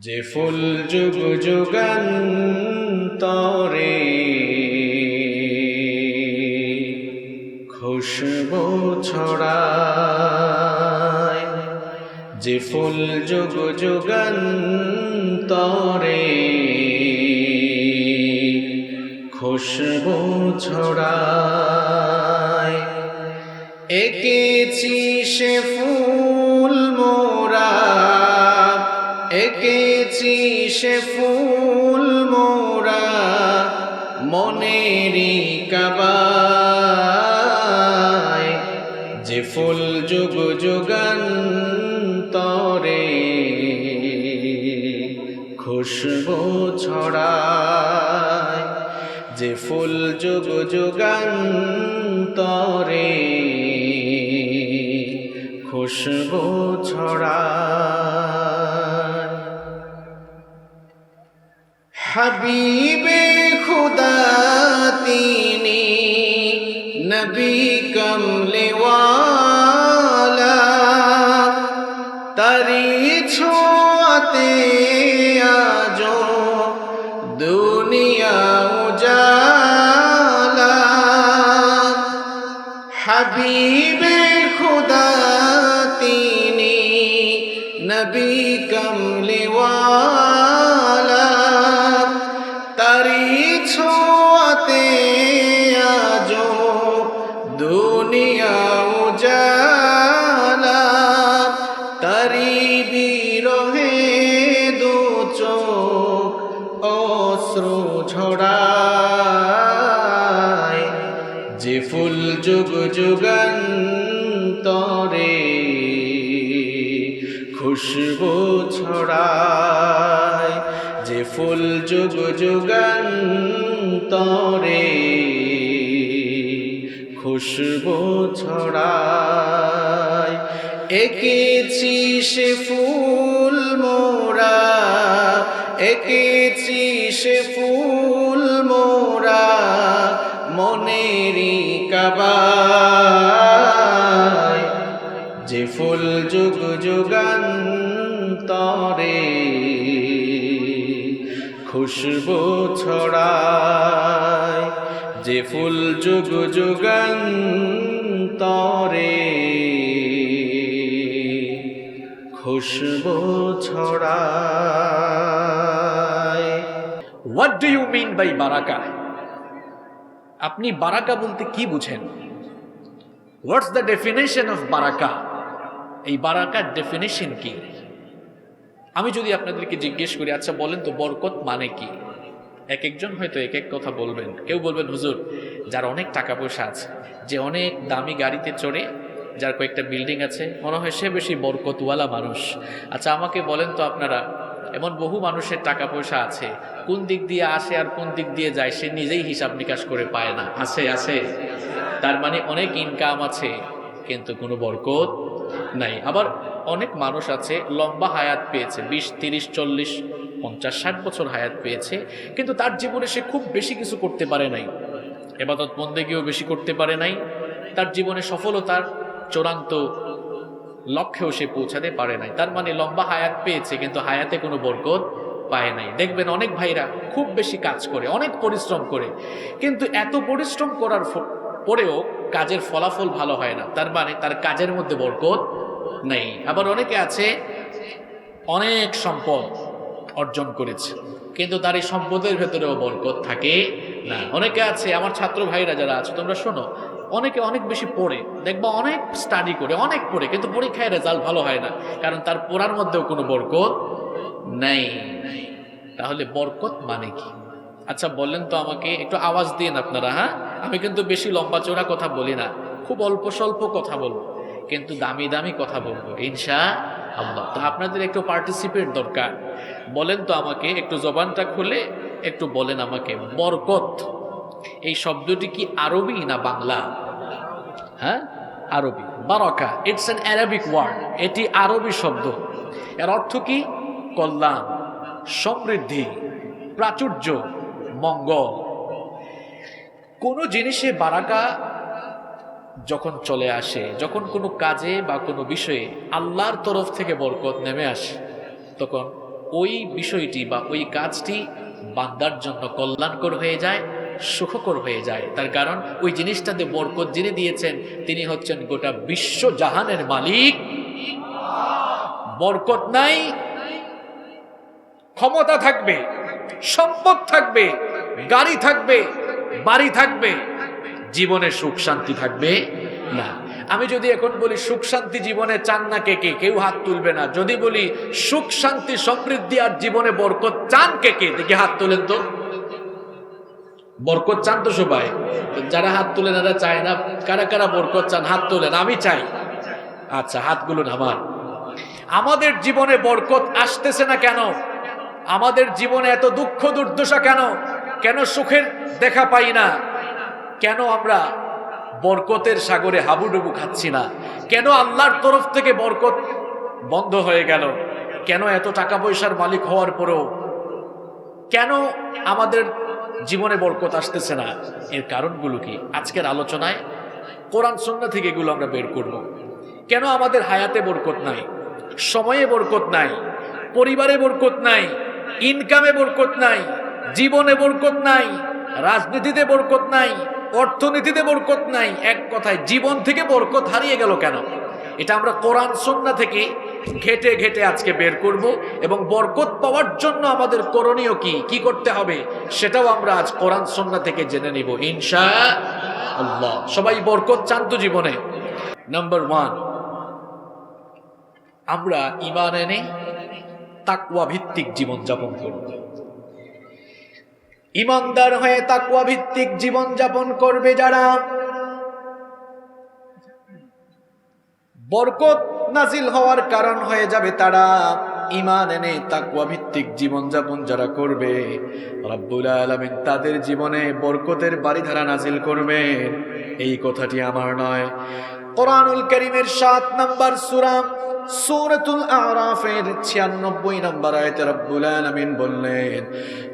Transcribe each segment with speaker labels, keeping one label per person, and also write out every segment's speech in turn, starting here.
Speaker 1: যে ফুল যুগ যুগান্তরে খুশবু ছড়ায়, যে ফুল যুগ যুগান্তরে খুশবু ছড়ায়। এঁকেছি সে ফুল মোরা, এঁকেছি সে ফুল মোরা মনেরই কাবায়, যে ফুল যুগ যুগান্তরে খুশবু ছড়ায়, যে ফুল যুগ যুগান্তরে খুশবু ছড়ায়। হাবিবে খুদা তিনি নবী কমলেওয়ালা, তারি ছোঁয়াতে আজো দুনিয়া উজালা। হাবিবে খুদা তিনি নবী কমলেওয়ালা, তারি ছোঁয়াতে আজো দুনিয়া উজালা। তারি বিরহে দু চোখ অশ্রু ঝরায়, যে ফুল যুগ যুগান্তরে খুশবু ছড়ায়, যে ফুল যুগ যুগান্তরে খুশবু ছড়ায়। এঁকেছি সে ফুল মোরা, এঁকেছি সে ফুল মোরা মনেরই কাবায়, যে ফুল যুগ যুগান্তরে খুশবু ছড়ায়, যে ফুল যুগ যুগান্তরে খুশবু ছড়ায়।
Speaker 2: What do you mean by বারাকা? আপনি বারাকা বলতে কি বুঝেন? What's the definition of বারাকা? এই বারাকার ডেফিনেশন কি? আমি যদি আপনাদেরকে জিজ্ঞেস করি, আচ্ছা বলেন তো বরকত মানে কি? এক একজন হয়তো এক এক কথা বলবেন। কেউ বলবেন হুজুর, যার অনেক টাকা পয়সা আছে, যে অনেক দামি গাড়িতে চড়ে, যার কয়েকটা বিল্ডিং আছে, মনে হয় সে বেশি বরকতওয়ালা মানুষ। আচ্ছা আমাকে বলেন তো আপনারা, এমন বহু মানুষের টাকা পয়সা আছে, কোন দিক দিয়ে আসে আর কোন দিক দিয়ে যায় সে নিজেই হিসাব নিকাশ করে পায় না। আছে আছে, তার মানে অনেক ইনকাম আছে কিন্তু কোনো বরকত নাই। আবার অনেক মানুষ আছে লম্বা হায়াত পেয়েছে, 20, 30, 40, 50, 60 বছর হায়াত পেয়েছে, কিন্তু তার জীবনে সে খুব বেশি কিছু করতে পারে নাই, ইবাদত বন্দেগীও বেশি করতে পারে নাই, তার জীবনে সফলতার চূড়ান্ত লক্ষ্যেও সে পৌঁছাতে পারে নাই। তার মানে লম্বা হায়াত পেয়েছে কিন্তু হায়াতে কোনো বরকত পায় নাই। দেখবেন অনেক ভাইরা খুব বেশি কাজ করে, অনেক পরিশ্রম করে, কিন্তু এত পরিশ্রম করার পরেও কাজের ফলাফল ভালো হয় না, তার মানে তার কাজের মধ্যে বরকত নেই। আবার অনেকে আছে অনেক সম্পদ অর্জন করেছে কিন্তু তার এই সম্পদের ভেতরেও বরকত থাকে না। অনেকে আছে, আমার ছাত্র ভাইরা যারা আছে তোমরা শোনো, অনেকে অনেক বেশি পড়ে, দেখবা অনেক স্টাডি করে, অনেক পড়ে, কিন্তু পরীক্ষায় রেজাল্ট ভালো হয় না, কারণ তার পড়ার মধ্যেও কোনো বরকত নেই। তাহলে বরকত মানে কি? আচ্ছা বললেন তো আমাকে, একটু আওয়াজ দিন আপনারা। হ্যাঁ, আমি কিন্তু বেশি লম্বা চৌড়া কথা বলি না, খুব অল্প স্বল্প কথা বলবো, কিন্তু দামি দামি কথা বলবো ইনশাআল্লাহ। তো আপনাদের একটু পার্টিসিপেট দরকার। বলেন তো আমাকে, একটু জবানটা খুলে একটু বলেন আমাকে, বরকত এই শব্দটি কি আরবি না বাংলা? হ্যাঁ, আরবি। বারাকা, ইটস অ্যান অ্যারাবিক ওয়ার্ড, এটি আরবি শব্দ। এর অর্থ কি? কল্যাণ, সমৃদ্ধি, প্রাচুর্য, মঙ্গল। কোনো জিনিসে বারাকা যখন চলে আসে, যখন কোনো কাজে বা কোনো বিষয়ে আল্লাহর তরফ থেকে বরকত নেমে আসে, তখন ওই বিষয়টি বা ওই কাজটি বান্দার জন্য কল্যাণকর হয়ে যায়, সুখকর হয়ে যায়। তার কারণ ওই জিনিসটাতে বরকত যিনি দিয়েছেন তিনি হচ্ছেন গোটা বিশ্ব জাহানের মালিক। বরকত নাই, ক্ষমতা থাকবে, সম্পদ থাকবে, গাড়ি থাকবে, বাড়ি থাকবে, জীবনে সুখ শান্তি থাকবে না। আমি যদি এখন বলি সুখ শান্তি জীবনে চান না কে কে, কেউ হাত তুলবে না। যদি বলি সুখ শান্তি সমৃদ্ধি আর জীবনে বরকত চান কে কে, দেখি হাত তোলেন তো। বরকত চান তো সবাই, যারা হাত তুলেন এরা চায় না। কারা কারা বরকত চান হাত তোলেন, আমি চাই। আচ্ছা, হাতগুলো নামান। আমাদের জীবনে বরকত আসতেছে না কেন? আমাদের জীবনে এত দুঃখ দুর্দশা কেন? কেন সুখের দেখা পাই না? কেন আমরা বরকতের সাগরে হাবুডুবু খাচ্ছি না? কেন আল্লাহর তরফ থেকে বরকত বন্ধ হয়ে গেল? কেন এত টাকা পয়সার মালিক হওয়ার পরেও কেন আমাদের জীবনে বরকত আসতেছে না? এর কারণগুলো কি? আজকের আলোচনায় কোরআন সুন্নাহ থেকে এগুলো আমরা বের করব। কেন আমাদের হায়াতে বরকত নাই, সময়ে বরকত নাই, পরিবারে বরকত নাই, ইনকামে বরকত নাই, জীবনে বরকত নাই, রাজনীতিতে বরকত নাই, অর্থনীতিতে বরকত নাই, এক কথায় জীবন থেকে বরকত হারিয়ে গেল কেন? এটা আমরা কোরআন সুন্নাহ থেকে ঘেটে ঘেটে আজকে বের করব এবং বরকত পাওয়ার জন্য আমাদের করণীয় কি কি করতে হবে সেটাও আমরা আজ কোরআন সুন্নাহ থেকে জেনে নিব ইনশাআল্লাহ। সবাই বরকত চান তো জীবনে? নাম্বার 1, আমরা ঈমান এনে তাকওয়া ভিত্তিক জীবন যাপন করব। ঈমানদার হয়ে তাকওয়া ভিত্তিক জীবন যাপন করবে যারা, বরকত নাজিল হওয়ার কারণ হয়ে যাবে তারা। ঈমান এনে তাকওয়া ভিত্তিক জীবন যাপন যারা করবে, রব্বুল আলামিন তাদের জীবনে বরকতের বারিধারা নাজিল করবেন। এই কথাটি আমার নয়, কোরআনুল কারীমের 7 নম্বর সূরা সূরাতুল আরাফের 96 নম্বর আয়াতে রব্বুল আলামিন বললেন,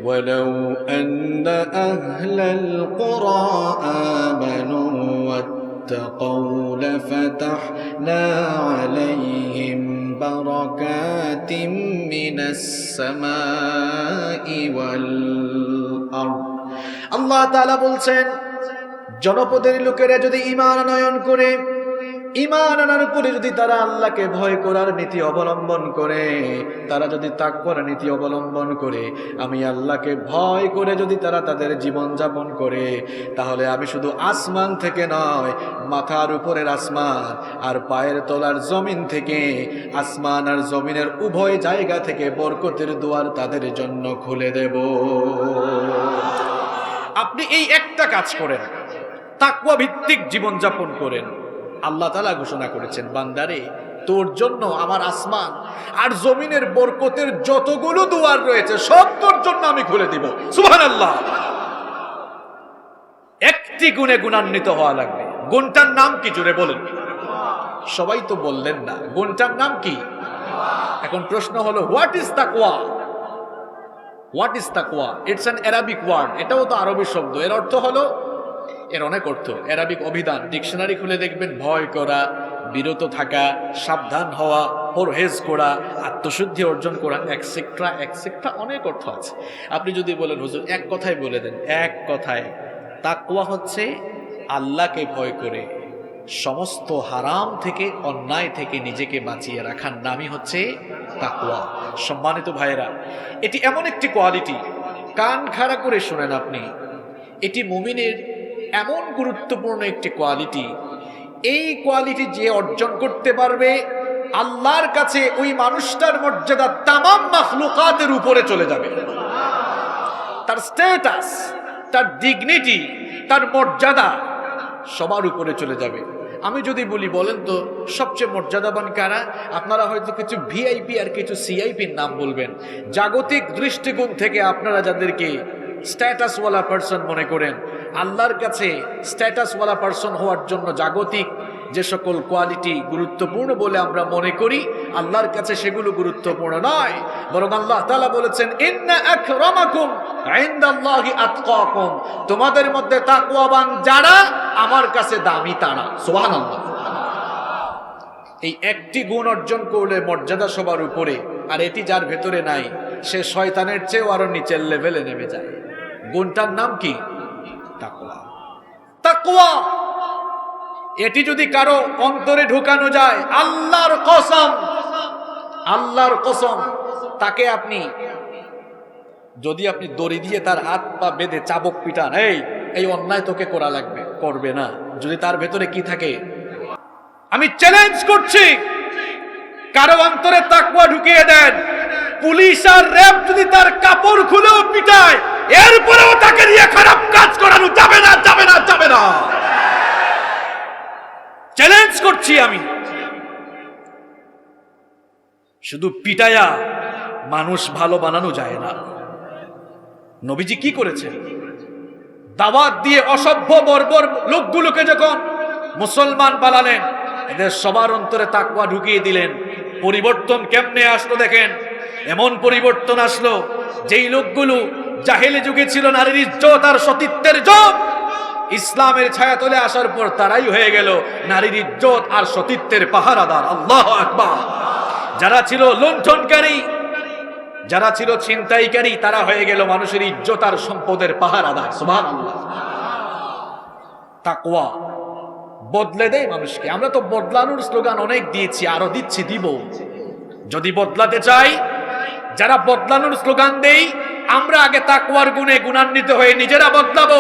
Speaker 2: ওয়ালাউ আন্না আহলাল কুরা আমানু واتقوا لفتحنا عليهم بركات من السماء والأرض। আল্লাহ তাআলা বলছেন, জনপদের লোকেরা যদি ঈমান আনয়ন করে, ঈমান আনার পরে যদি তারা আল্লাহকে ভয় করার নীতি অবলম্বন করে, তারা যদি তাকওয়ার নীতি অবলম্বন করে, আমি আল্লাহকে ভয় করে যদি তারা তাদের জীবন যাপন করে, তাহলে আমি শুধু আসমান থেকে নয়, মাথার উপরের আসমান আর পায়ের তলার জমিন থেকে, আসমান আর জমিনের উভয় জায়গা থেকে বরকতের দুয়ার তাদের জন্য খুলে দেব। আপনি এই একটা কাজ করেন, তাকওয়া ভিত্তিক জীবন যাপন করেন। আল্লাহ তাআলা ঘোষণা করেছেন, বান্দারে তোর জন্য আমার আসমান আর জমিনের বরকতের যতগুলো দুয়ার রয়েছে সব তোর জন্য আমি খুলে দিব। সুবহানাল্লাহ। একটি গুণে গুণান্বিত হওয়া লাগবে। গুণটার নাম কি জোরে বলেন? সবাই তো বললেন না। গুণটার নাম কি? এখন প্রশ্ন হলো, what is taqwa? What is taqwa? It's an Arabic word. এটাও তো আরবি শব্দ। এর অর্থ হলো, এর অনেক অর্থ। অ্যারাবিক অভিধান ডিকশনারি খুলে দেখবেন, ভয় করা, বিরত থাকা, সাবধান হওয়া, পরহেজ করা, আত্মশুদ্ধি অর্জন করা, এক্সেট্রা এক্সেট্রা, অনেক অর্থ আছে। আপনি যদি বলেন হুজুর এক কথায় বলে দেন, এক কথায় তাকওয়া হচ্ছে আল্লাহকে ভয় করে সমস্ত হারাম থেকে, অন্যায় থেকে নিজেকে বাঁচিয়ে রাখার নামই হচ্ছে তাকওয়া। সম্মানিত ভাইয়েরা, এটি এমন একটি কোয়ালিটি, কান খাড়া করে শুনেন আপনি, এটি মুমিনের এমন গুরুত্বপূর্ণ একটি কোয়ালিটি। এই কোয়ালিটি যে অর্জন করতে পারবে, আল্লাহর কাছে ওই মানুষটার মর্যাদা তামাম মাখলুকাতের উপরে চলে যাবে। তার স্ট্যাটাস, তার ডিগনিটি, তার মর্যাদা সবার উপরে চলে যাবে। আমি যদি বলি, বলেন তো সবচেয়ে মর্যাদাবান কারা? আপনারা হয়তো কিছু ভিআইপি আর কিছু সিআইপির নাম বলবেন। জাগতিক দৃষ্টিকোণ থেকে আপনারা যাদেরকে স্ট্যাটাসওয়ালা পার্সন মনে করেন, আল্লাহর কাছে স্ট্যাটাসওয়ালা পার্সন হওয়ার জন্য জাগতিক যে সকল কোয়ালিটি গুরুত্বপূর্ণ বলে আমরা মনে করি, আল্লাহর কাছে সেগুলো গুরুত্বপূর্ণ নয়। বরং আল্লাহ তাআলা বলেছেন, ইন্না আকরামাকুম ইনদাল্লাহি আতকাকুম, তোমাদের মধ্যে তাকওয়াবান যারা আমার কাছে দামি তারা। সুবহানাল্লাহ। এই একটি গুণ অর্জন করলে মর্যাদা সবার উপরে। আর এটি যার ভেতরে নাই, সে শয়তানের চেয়েও আরো নিচের লেভেলে নেমে যায়। গুণটার নাম কি? তাকওয়া। তাকওয়া এটি যদি কারো অন্তরে ঢুকানো যায়, আল্লাহর কসম, আল্লাহর কসম, তাকে আপনি যদি আপনি দড়ি দিয়ে তার হাত পা বেঁধে চাবক পিটান, এই অন্যায় তোকে করা লাগবে, করবে না। যদি তার ভেতরে কি থাকে, আমি চ্যালেঞ্জ করছি, কারো অন্তরে তাকওয়া ঢুকিয়ে দেন, পুলিশ আর র্যাব যদি তার কাপড় খুলেও পিটায়, এরপরেও তাকে দিয়ে খারাপ কাজ করানো যাবে না, যাবে না, যাবে না। চ্যালেঞ্জ করছি আমি। শুধু পিটায়া মানুষ ভালো বানানো যায় না। নবীজি কি করেছেন? দাওয়াত দিয়ে অসভ্য বর্বর লোকগুলোকে যখন মুসলমান বানালেন, এদের সবার অন্তরে তাকওয়া ঢুকিয়ে দিলেন। পরিবর্তন কেমনে আসলো দেখেন। এমন পরিবর্তন আসলো, যেই লোকগুলো জাহেলি যুগে ছিল নারীর ইজ্জত আর সতীত্বের জব, ইসলামের ছায়াতলে আসার পর তারাই হয়ে গেল নারীর ইজ্জত আর সতীত্বের পাহারাদার। আল্লাহু আকবার। যারা ছিল লুণ্ঠনকারী, যারা ছিল ছিনতাইকারী, তারা হয়ে গেল মানুষের ইজ্জত আর সম্পদের পাহারাদার। সুবহানাল্লাহ। তাকওয়া বদলে দেয় মানুষকে। আমরা তো বদলানোর স্লোগান অনেক দিয়েছি, আরো দিচ্ছি, দিব। যদি বদলাতে চাই, যারা বদলানোর স্লোগান দেই, আমরা আগে তাকওয়ার গুণে গুণান্বিত হয়ে নিজেরা বদলাবো,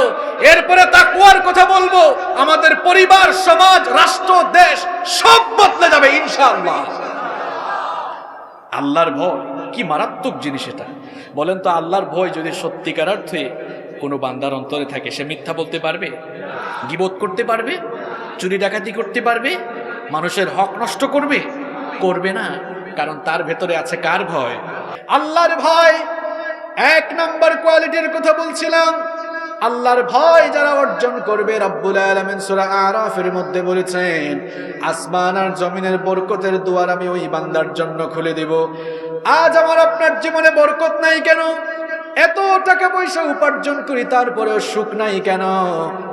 Speaker 2: এরপরে তাকওয়ার কথা বলবো। আমাদের পরিবার, সমাজ, রাষ্ট্র, দেশ সব বদলে যাবে ইনশাআল্লাহ। আল্লাহর ভয় কি মারাত্মক জিনিস এটা। বলেন তো, আল্লাহর ভয় যদি সত্যিকার অর্থে কোনো বান্দার অন্তরে থাকে, সে মিথ্যা বলতে পারবে? গীবত করতে পারবে? চুরি ডাকাতি করতে পারবে? মানুষের হক নষ্ট করবে? করবে না। কারণ তার ভেতরে আছে কার ভয়? আল্লাহর ভয়। এক নম্বর কোয়ালিটির কথা বলছিলাম। আল্লাহর ভয় যারা অর্জন করবে, রব্বুল আলামিন সূরা আরাফের মধ্যে বলেছেন, আসমান আর জমিনের বরকতের দুয়ার আমি ওই বান্দার জন্য খুলে দেব। আজ আমার আপনার জীবনে বরকত নাই কেন? এত টাকা পয়সা উপার্জন করি, তারপরেও সুখ নাই কেন?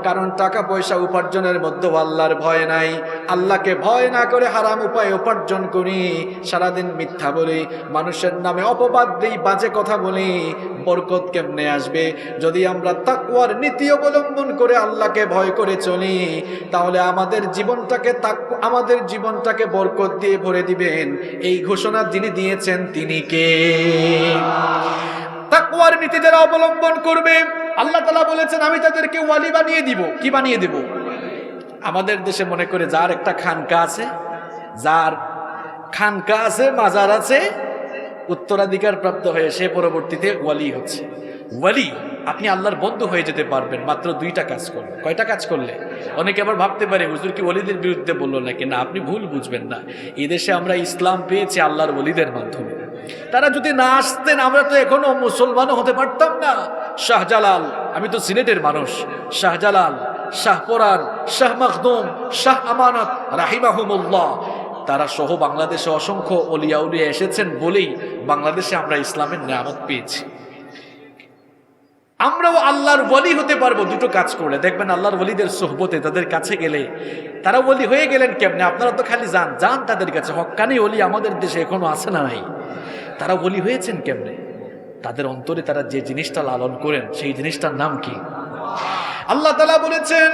Speaker 2: কারণ টাকা পয়সা উপার্জনের মধ্যে আল্লাহর ভয় নাই। আল্লাহকে ভয় না করে হারাম উপায়ে উপার্জন করি, সারাদিন মিথ্যা বলি, মানুষের নামে অপবাদ দিই, বাজে কথা বলি, বরকত কেমনে আসবে? যদি আমরা তাকওয়ার নীতি অবলম্বন করে আল্লাহকে ভয় করে চলি, তাহলে আমাদের জীবনটাকে বরকত দিয়ে ভরে দিবেন। এই ঘোষণা যিনি দিয়েছেন তিনি কে? তাকওয়ার নীতি যারা অবলম্বন করবে, আল্লাহ তাআলা বলেছেন আমি তাদেরকে ওয়ালি বানিয়ে দিব। কি বানিয়ে দেব? আমাদের দেশে মনে করে যার একটা খানকা আছে, যার খানকা আছে, মাজার আছে, উত্তরাধিকার প্রাপ্ত হয়ে সে পরবর্তীতে ওয়ালি হচ্ছে। ওয়ালি, আপনি আল্লাহর বন্ধু হয়ে যেতে পারবেন মাত্র 2টা কাজ করলে। কয়টা কাজ করলে? অনেকে আবার ভাবতে পারে হুজুর কি ওলিদের বিরুদ্ধে বললো নাকি? না, আপনি ভুল বুঝবেন না। এই দেশে আমরা ইসলাম পেয়েছি আল্লাহর ওলিদের মাধ্যমে। তারা যদি না আসতেন, আমরা তো এখনো মুসলমানও হতে পারতাম না। শাহজালাল, আমি তো সিলেটের মানুষ, শাহজালাল, শাহপরান, শাহ মখদুম, শাহ আমানত রাহিমাহুমুল্লাহ, তারা সহ বাংলাদেশে অসংখ্য ওলিয়া উলিয়া এসেছেন বলেই বাংলাদেশে আমরা ইসলামের নিয়ামত পেয়েছি। আমরাও আল্লাহর ওলি হতে পারবো 2টো কাজ করলে। দেখবেন আল্লাহর ওলিদের সোহবতে, তাদের কাছে গেলে, তারা ওলি হয়ে গেলেন কেমনে? আপনারা তো খালি যান তাদের কাছে। হক্কানি ওলি আমাদের দেশে এখনো আছে না নাই? তারা ওলি হয়েছেন কেমনে? তাদের অন্তরে তারা যে জিনিসটা লালন করেন, সেই জিনিসটার নাম কি? আল্লাহ তাআলা বলেছেন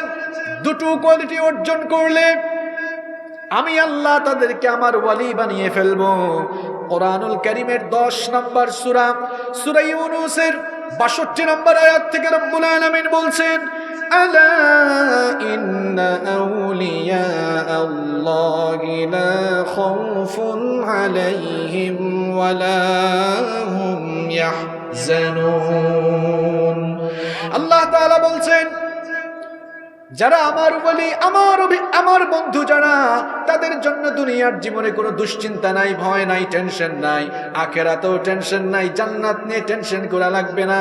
Speaker 2: 2টো কোয়ালিটি অর্জন করলে আমি আল্লাহ তাদেরকে আমার ওয়ালি বানিয়ে ফেলবো। কোরআনুল কারীমের 10 নম্বর সূরা, সূরা ইউনূসের 62 নম্বর আয়াত থেকে রব্বুল আলামিন বলছেন, আলা ইন্না আউলিয়া আল্লাহি লা খাউফুন আলাইহিম ওয়ালা হুম ইয়াহজানুন। আল্লাহ তাআলা বলছেন, যারা আমার ওলি, আমার বন্ধু যারা, তাদের জন্য দুনিয়ার জীবনে কোনো দুশ্চিন্তা নাই, ভয় নাই, টেনশন নাই, আখেরাতেও টেনশন নাই, জান্নাত নিয়ে টেনশন করা লাগবে না।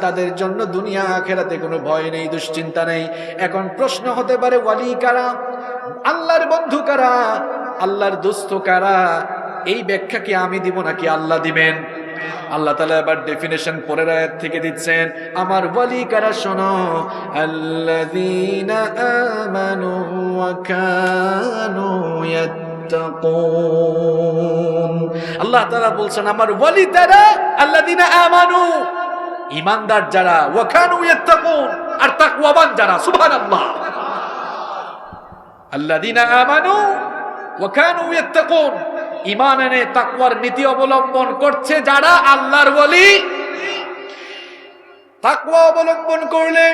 Speaker 2: তাদের জন্য দুনিয়া আখেরাতে কোনো ভয় নেই, দুশ্চিন্তা নেই। এখন প্রশ্ন হতে পারে, ওয়ালি কারা? আল্লাহর বন্ধু কারা? আল্লাহর দোস্ত কারা? এই ব্যাখ্যা কি আমি দিব নাকি আল্লাহ দিবেন? আল্লাহ তাআলা এবার ডেফিনেশন পরের আয়াত থেকে দিচ্ছেন, আমার ওয়ালি কারা শোনো, আল্লাযীনা আমানু ওয়া কানু
Speaker 1: يتقون
Speaker 2: আল্লাহ তাআলা বলছেন আমার ওয়ালি তারা আল্লাযিনা আমানু, ঈমানদার যারা, ওয়া কানু ইয়াত্তাকুন, আর তাকওয়াবান যারা। সুবহানাল্লাহ। আল্লাযিনা আমানু ওয়া কানু ইয়াত্তাকুন, ঈমান এনে তাকওয়ার নীতি অবলম্বন করছে যারা আল্লাহর ওয়ালি। তাকওয়া অবলম্বন করলে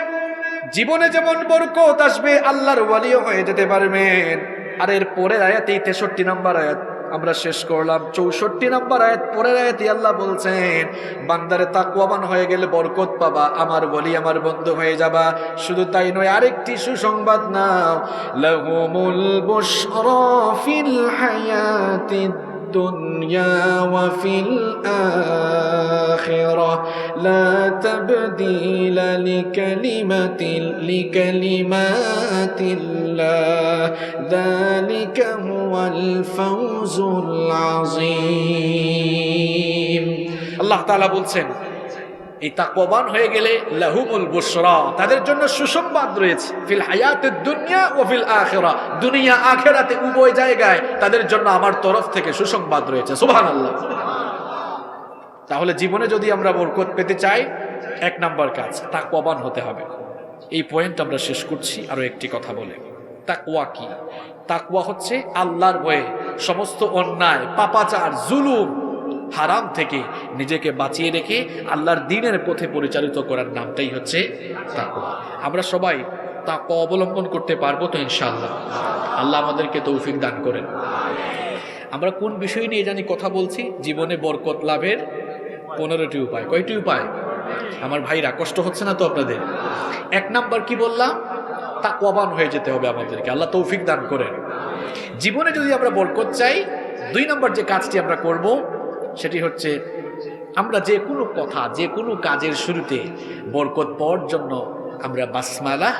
Speaker 2: জীবনে যেমন বরকত আসবে, আল্লাহর ওয়ালিও হয়ে যেতে পারবেন। আর এর পরের আয়াতে 63 নম্বর আয়াত আমরা শেষ করলাম। 64 নম্বর আয়াত, পরের আয়াতে আল্লাহ বলছেন বান্দারে তাকওয়াবান হয়ে গেলে বরকত পাবা, আমার ওয়ালি আমার বন্ধু হয়ে যাবা। শুধু তাই নয়, আরেকটি সুসংবাদ নাও, লাহুমুল বুশরা ফিল হায়াতিদ দুনিয়া ওয়া ফিল আখিরাহ লা তাবদীলা লিকালিমাতিল্লাহ যালিকা হুয়াল ফাওজুল আযীম। আল্লাহ তাআলা বলছেন এই তাকওয়াবান হয়ে গেলে লাহুমুল বুশরা, তাদের জন্য সুসংবাদ রয়েছে, ফিল হায়াতিদ দুনিয়া ওয়া ফিল আখিরাহ, দুনিয়া আখিরাতে উভয় জায়গায় তাদের জন্য আমার তরফ থেকে সুসংবাদ রয়েছে। সুবহানাল্লাহ। তাহলে জীবনে যদি আমরা বরকত পেতে চাই, 1 নাম্বার কাজ তাকওয়াবান হতে হবে। এই পয়েন্ট আমরা শেষ করছি আরো একটি কথা বলে। তাকওয়া কি? তাকওয়া হচ্ছে আল্লাহর ভয়ে সমস্ত অন্যায়, পাপাচার, জুলুম, হারাম থেকে নিজেকে বাঁচিয়ে রেখে আল্লাহর দ্বীনের পথে পরিচালিত করার নামটাই হচ্ছে তাকওয়া। আমরা সবাই তাকওয়া অবলম্বন করতে পারবো তো ইনশাআল্লাহ? আল্লাহ আমাদেরকে তৌফিক দান করেন। আমরা কোন বিষয় নিয়ে জানি কথা বলছি? জীবনে বরকত লাভের 15টি উপায়। কয়টি উপায়? আমার ভাইরা, কষ্ট হচ্ছে না তো আপনাদের? 1 নাম্বার কি বললাম? তাকওয়াবান হয়ে যেতে হবে আমাদেরকে। আল্লাহ তৌফিক দান করেন। জীবনে যদি আমরা বরকত চাই, 2 নাম্বার যে কাজটি আমরা করব সেটি হচ্ছে আমরা যে কোনো কথা, যে কোনো কাজের শুরুতে বরকত পাওয়ার জন্য আমরা বাসমালা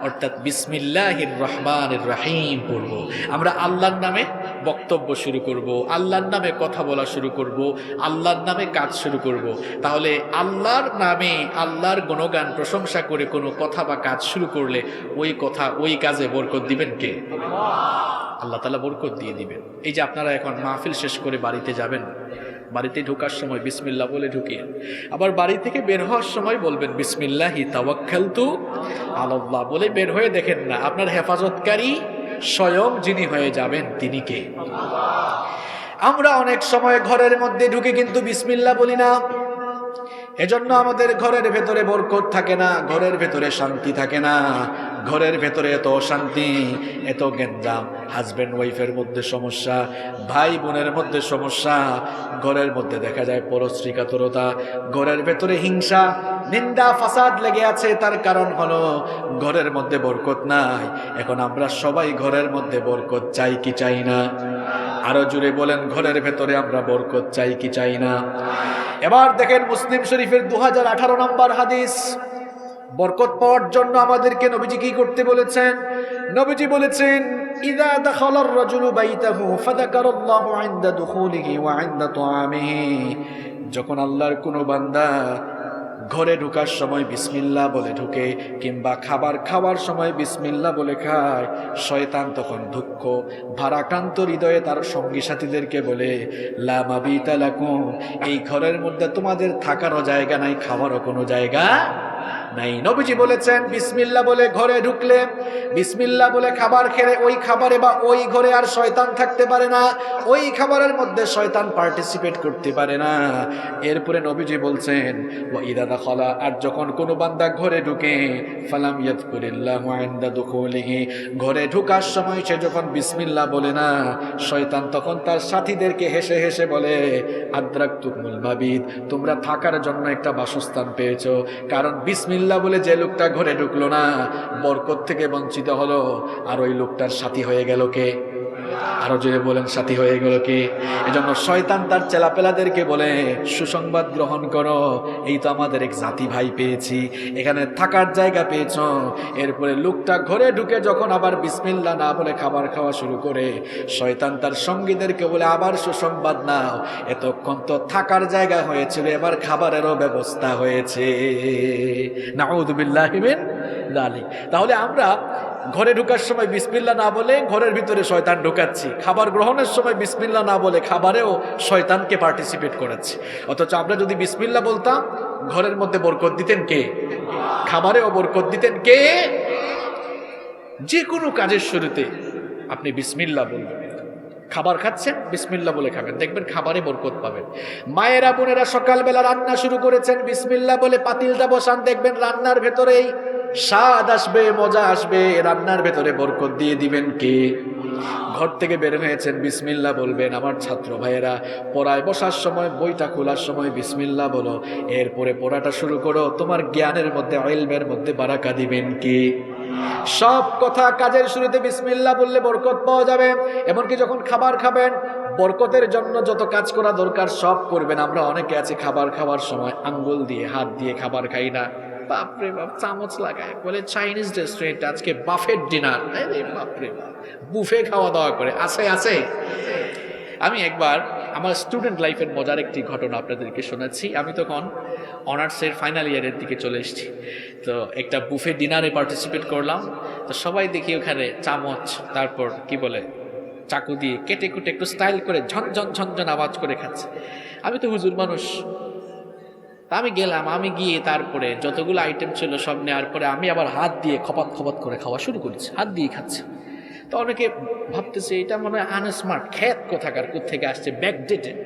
Speaker 2: অর্থাৎ বিসমিল্লাহির রহমানির রহিম পড়ব। আমরা আল্লাহর নামে বক্তব্য শুরু করব, আল্লাহর নামে কথা বলা শুরু করব, আল্লাহর নামে কাজ শুরু করব। তাহলে আল্লাহর নামে আল্লাহর গুণগান প্রশংসা করে কোনো কথা বা কাজ শুরু করলে ওই কথা, ওই কাজে বরকত দিবেন কে? আল্লাহ তাআলা বরকত দিয়ে দিবেন। এই যে আপনারা এখন মাহফিল শেষ করে বাড়িতে যাবেন, বাড়িতে ঢোকার সময় বিসমিল্লাহ বলে ঢুকিয়ে, আবার বাড়ি থেকে বের হওয়ার সময় বলবেন বিসমিল্লাহি তাওয়াক্কালতু আলাল্লাহ বলে বের হয়ে দেখেন না আপনার হেফাজতকারী স্বয়ং যিনি হয়ে যাবেন তিনি কে? আমরা অনেক সময় ঘরের মধ্যে ঢুকে কিন্তু বিসমিল্লাহ বলি না। এজন্য আমাদের ঘরের ভেতরে বরকত থাকে না, ঘরের ভেতরে শান্তি থাকে না, ঘরের ভেতরে এত অশান্তি, এত গেঞ্জাম, হাজব্যান্ড ওয়াইফের মধ্যে সমস্যা, ভাই বোনের মধ্যে সমস্যা, ঘরের মধ্যে দেখা যায় পরশ্রীকাতরতা, ঘরের ভেতরে হিংসা, নিন্দা, ফাসাদ লেগে আছে। তার কারণ হলো ঘরের মধ্যে বরকত নাই। এখন আমরা সবাই ঘরের মধ্যে বরকত চাই কি চাই না? আরো জুড়ে বলেন, ঘরের ভেতরে আমরা বরকত চাই কি চাই না? এবার দেখেন মুসলিম শরীফের 2018 নম্বর হাদিস। বরকত পাওয়ার জন্য আমাদেরকে নবীজি কি করতে বলেছেন? নবীজি বলেছেন, ইযা দাখালার রাজুলু বাইতাহু ফাযাকারাল্লাহু ইনদা দুখুলিহি ওয়া ইনদা তুআমিহি, যখন আল্লাহর কোনো বান্দা ঘরে ঢোকার সময় বিসমিল্লাহ বলে ঢুকে, কিংবা খাবার খাওয়ার সময় বিসমিল্লাহ বলে খায়, শয়তান তখন দুঃখ ভারাক্রান্ত হৃদয়ে তার সঙ্গী সাথীদেরকে বলে, লা মাবিতা লাকুম, এই ঘরের মধ্যে তোমাদের থাকারও জায়গা নাই, খাওয়ারও কোনো জায়গা নাই। নবীজি বলেছেন বিসমিল্লাহ বলে ঘরে ঢুকলে, বিসমিল্লাহ বলে খাবার খেলে, ওই খাবারে বা ওই ঘরে আর শয়তান থাকতে পারে না, ওই খাবারের মধ্যে শয়তান পার্টিসিপেট করতে পারে না। এরপরে নবীজি বলছেন, ওয়া ইযা দাখালা, আর যখন কোনো বান্দা ঘরে ঢুকে, ফালাম ইয়াযকুরিল্লাহু ইনদা দুখুলিহি, ঘরে ঢোকার সময় সে যখন বিসমিল্লাহ বলে না, শয়তান তখন তার সাথীদেরকে হেসে হেসে বলে, আদরাকতুমুল মাবিত, তোমরা থাকার জন্য একটা বাসস্থান পেয়েছো। কারণ বিসমিল্লাহ বলে যে লোকটা ঘরে ঢুকলো না, বরকত থেকে বঞ্চিত হলো, আর ওই লোকটার সাথী হয়ে গেল কে? আরো জোরে বলেন, সাথী হয়ে গেল কে? এজন্য শয়তান তার চেলাপেলাদেরকে বলে, সুসংবাদ গ্রহণ করো, এই তো আমাদের এক জাতি ভাই পেয়েছি, এখানে থাকার জায়গা পেয়েছ। এরপরে লোকটা ঘরে ঢুকে যখন আবার বিসমিল্লাহ না বলে খাবার খাওয়া শুরু করে, শয়তান তার সঙ্গীদেরকে বলে, আবার সুসংবাদ নাও, এতক্ষণ তো থাকার জায়গা হয়েছিল, এবার খাবারেরও ব্যবস্থা হয়েছে। নাউযু বিল্লাহি মিন যালিক। তাহলে আমরা ঘরে ঢোকার সময় বিসমিল্লাহ না বলে ঘরের ভিতরে শয়তান ঢোকাচ্ছি, খাবার গ্রহণের সময় বিসমিল্লাহ না বলে খাবারেও শয়তানকে পার্টিসিপেট করাচ্ছি। অথচ আমরা যদি বিসমিল্লাহ বলতাম, ঘরের মধ্যে বরকত দিতেন কে? খাবারেও বরকত দিতেন কে? যে কোনো কাজের শুরুতে আপনি বিসমিল্লাহ বলবেন। খাবার খাচ্ছেন, বিসমিল্লাহ বলে খাবেন, দেখবেন খাবারে বরকত পাবেন। মায়েরা বোনেরা সকালবেলা রান্না শুরু করেছেন, বিসমিল্লাহ বলে পাতিলটা বসান, দেখবেন রান্নার ভেতরেই স্বাদ আসবে, মজা আসবে, রান্নার ভেতরে বরকত দিয়ে দিবেন কে? ঘর থেকে বের হয়েছেন, বিসমিল্লাহ বলবেন। আমার ছাত্র ভাইয়েরা, পড়ায় বসার সময়, বইটা খোলার সময় বিসমিল্লাহ বলো, এরপরে পড়াটা শুরু করো। তোমার জ্ঞানের মধ্যে, ইলমের মধ্যে বারাকা দিবেন কে? সব কথা কাজের শুরুতে বিসমিল্লাহ বললে বরকত পাওয়া যাবে। এমনকি যখন খাবার খাবেন, বরকতের জন্য যত কাজ করা দরকার সব করবেন। আমরা অনেকে আছি খাবার খাওয়ার সময় আঙ্গুল দিয়ে, হাত দিয়ে খাবার খাই না, বাপরে বাপ, চামচ লাগায়, বলে চাইনিজ রেস্টুরেন্ট আজকে বাফেট ডিনার। বাপরে বাপ, বুফে খাওয়া দাওয়া করে। আছে আছে। আমি একবার আমার স্টুডেন্ট লাইফের মজার একটি ঘটনা আপনাদেরকে শোনাচ্ছি। আমি তখন অনার্সের ফাইনাল ইয়ারের দিকে চলে এসেছি। তো একটা বুফে ডিনারে পার্টিসিপেট করলাম। তো সবাই দেখি ওখানে চামচ, তারপর কি বলে চাকু দিয়ে কেটে কুটে একটু স্টাইল করে ঝনঝন ঝনঝন আওয়াজ করে খাচ্ছে। আমি তো হুজুর মানুষ, আমি গেলাম। আমি গিয়ে তারপরে যতগুলো আইটেম ছিল সব নেওয়ার পরে আমি আবার হাত দিয়ে খপাত খপাত করে খাওয়া শুরু করেছি, হাত দিয়ে খাচ্ছি। তো অনেকে ভাবতেছে এটা মনে হয় আনস্মার্ট, খ্যাত কোথাকার, কোথেকে আসছে, ব্যাকডেটেড,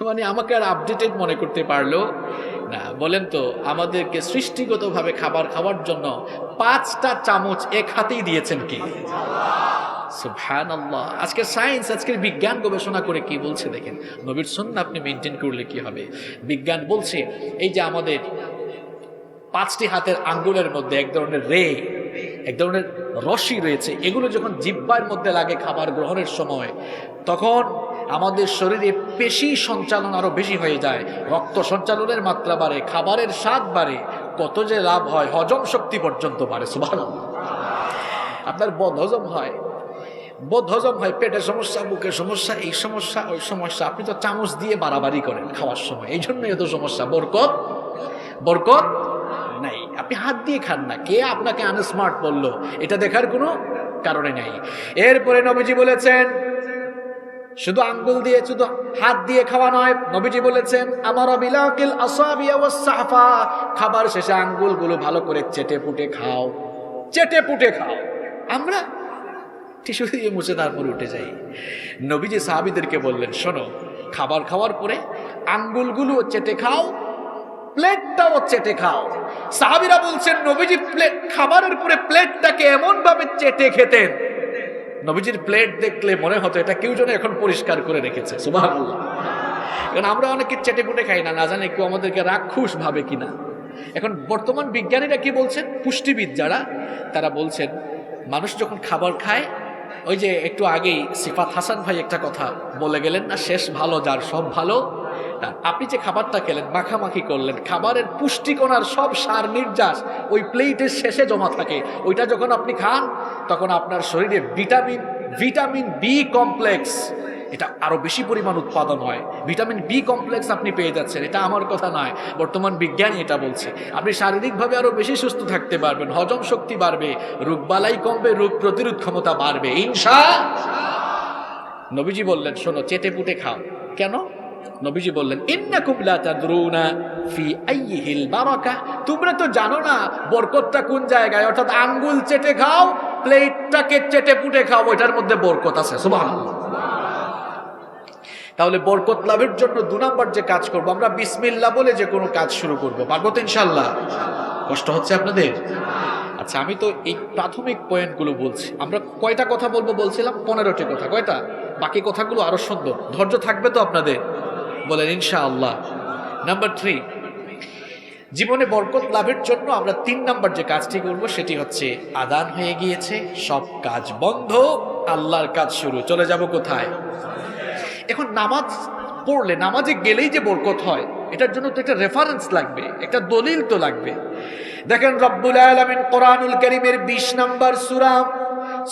Speaker 2: মানে আমাকে আর আপডেটেড মনে করতে পারলো না। বলেন তো, আমাদেরকে সৃষ্টিগতভাবে খাবার খাওয়ার জন্য 5টা চামচ এক হাতেই দিয়েছেন কি? সুবহানাল্লাহ। আজকে সায়েন্স, আজকের বিজ্ঞান গবেষণা করে কি বলছে দেখেন। নবীর সুন্নাহ আপনি মেনটেন করলে কি হবে। বিজ্ঞান বলছে এই যে আমাদের 5টি হাতের আঙ্গুলের মধ্যে এক ধরনের এক ধরনের রশি রয়েছে, এগুলো যখন জিহ্বার মধ্যে লাগে খাবার গ্রহণের সময়, তখন আমাদের শরীরে পেশি সঞ্চালন আরো বেশি হয়ে যায়, রক্ত সঞ্চালনের মাত্রা বাড়ে, খাবারের স্বাদ বাড়ে, কত যে লাভ হয়, হজম শক্তি পর্যন্ত বাড়ে। সুবহানাল্লাহ। আপনার বদহজম হয়, পেটের সমস্যা, বুকের সমস্যা, এই সমস্যা, ওই সমস্যা। আপনি তো চামচ দিয়ে বাড়াবাড়ি করেন খাওয়ার সময়, এই জন্য এত সমস্যা। বরকত নাই। আপনি হাত দিয়ে খান না, কে আপনাকে আনস্মার্ট বললো, এটা দেখার কোনো কারণে নাই। এরপরে নবীজি বলেছেন শুধু আঙ্গুল দিয়ে, শুধু হাত দিয়ে খাওয়া নয়। নবীজি বলেছেন আমার বিলাকিল আসাবিয়া ওয়াস সাহফা, খাবার শেষে আঙ্গুলগুলো ভালো করে চেটে পুটে খাও, চেটে পুটে খাও। আমরা টিস্যু দিয়ে মুছে তারপর উঠে যাই। নবীজি সাহাবীদেরকে বললেন শোনো, খাবার খাওয়ার পরে আঙ্গুলগুলো চেটে খাও, প্লেটটাও চেটে খাও। সাহাবীরা বলছেন নবীজি খাবারের পরে প্লেটটাকে এমন ভাবে চেটে খেতেন, নবীজির প্লেট দেখলে মনে হতো এটা কেউ যেন এখন পরিষ্কার করে রেখেছে। সুবহানাল্লাহ। কারণ আমরা অনেকে চেটে পুটে খাই না, না জানি কেউ আমাদেরকে রাক্ষস ভাবে কিনা। এখন বর্তমান বিজ্ঞানীরা কি বলছেন, পুষ্টিবিদ যারা, তারা বলছেন মানুষ যখন খাবার খায়, ওই যে একটু আগেই সিফাত হাসান ভাই একটা কথা বলে গেলেন না, শেষ ভালো যার সব ভালো। আপনি যে খাবারটা খেলেন, মাখামাখি করলেন, খাবারের পুষ্টিকণার সব সার নির্যাস ওই প্লেটের শেষে জমা থাকে। ওইটা যখন আপনি খান, তখন আপনার শরীরে ভিটামিন বি কমপ্লেক্স, এটা আরো বেশি পরিমাণ উৎপাদন হয়। ভিটামিন বি কমপ্লেক্স আপনি পেয়ে যাচ্ছেন। এটা আমার কথা নয়, বর্তমান বিজ্ঞানী এটা বলছে। আপনি শারীরিকভাবে আরো বেশি সুস্থ থাকতে পারবেন, হজম শক্তি বাড়বে, রোগবালাই কমবে, রোগ প্রতিরোধ ক্ষমতা বাড়বে ইনশাআল্লাহ। নবীজি বললেন শোনো, চেটে পুটে খাও। কেন? নবীজি বললেন ইন্নাকুম লা তাদরুনা ফি আইয়িহিল বারাকা, তোমরা তো জানো না বরকতটা কোন জায়গায়। অর্থাৎ আঙ্গুল চেটে খাও, প্লেটটাকে চেটে পুটে খাও, ওইটার মধ্যে বরকত আছে। সুবহানাল্লাহ। তাহলে বরকত লাভের জন্য 2 নাম্বার যে কাজ করব, আমরা বিসমিল্লাহ বলে যে কোনো কাজ শুরু করব। পারবো তো ইনশাআল্লাহ? কষ্ট হচ্ছে আপনাদের? আচ্ছা, আমি তো এই প্রাথমিক পয়েন্টগুলো বলছি। আমরা কয়টা কথা বলবো বলছিলাম? 15টি কথা। কয়টা? বাকি কথাগুলো আরো সুন্দর। ধৈর্য থাকবে তো আপনাদের? বলেন ইনশাআল্লাহ। নাম্বার 3, জীবনে বরকত লাভের জন্য আমরা 3 নাম্বার যে কাজটি করব সেটি হচ্ছে আযান হয়ে গিয়েছে, সব কাজ বন্ধ, আল্লাহর কাজ শুরু। চলে যাব কোথায়? এখন নামাজ পড়লে, নামাজে গেলেই যে বরকত হয়, এটার জন্য তো একটা রেফারেন্স লাগবে, একটা দলিল তো লাগবে। দেখেন রব্বুল আলামিন কোরআনুল কারীমের 20 নাম্বার সূরা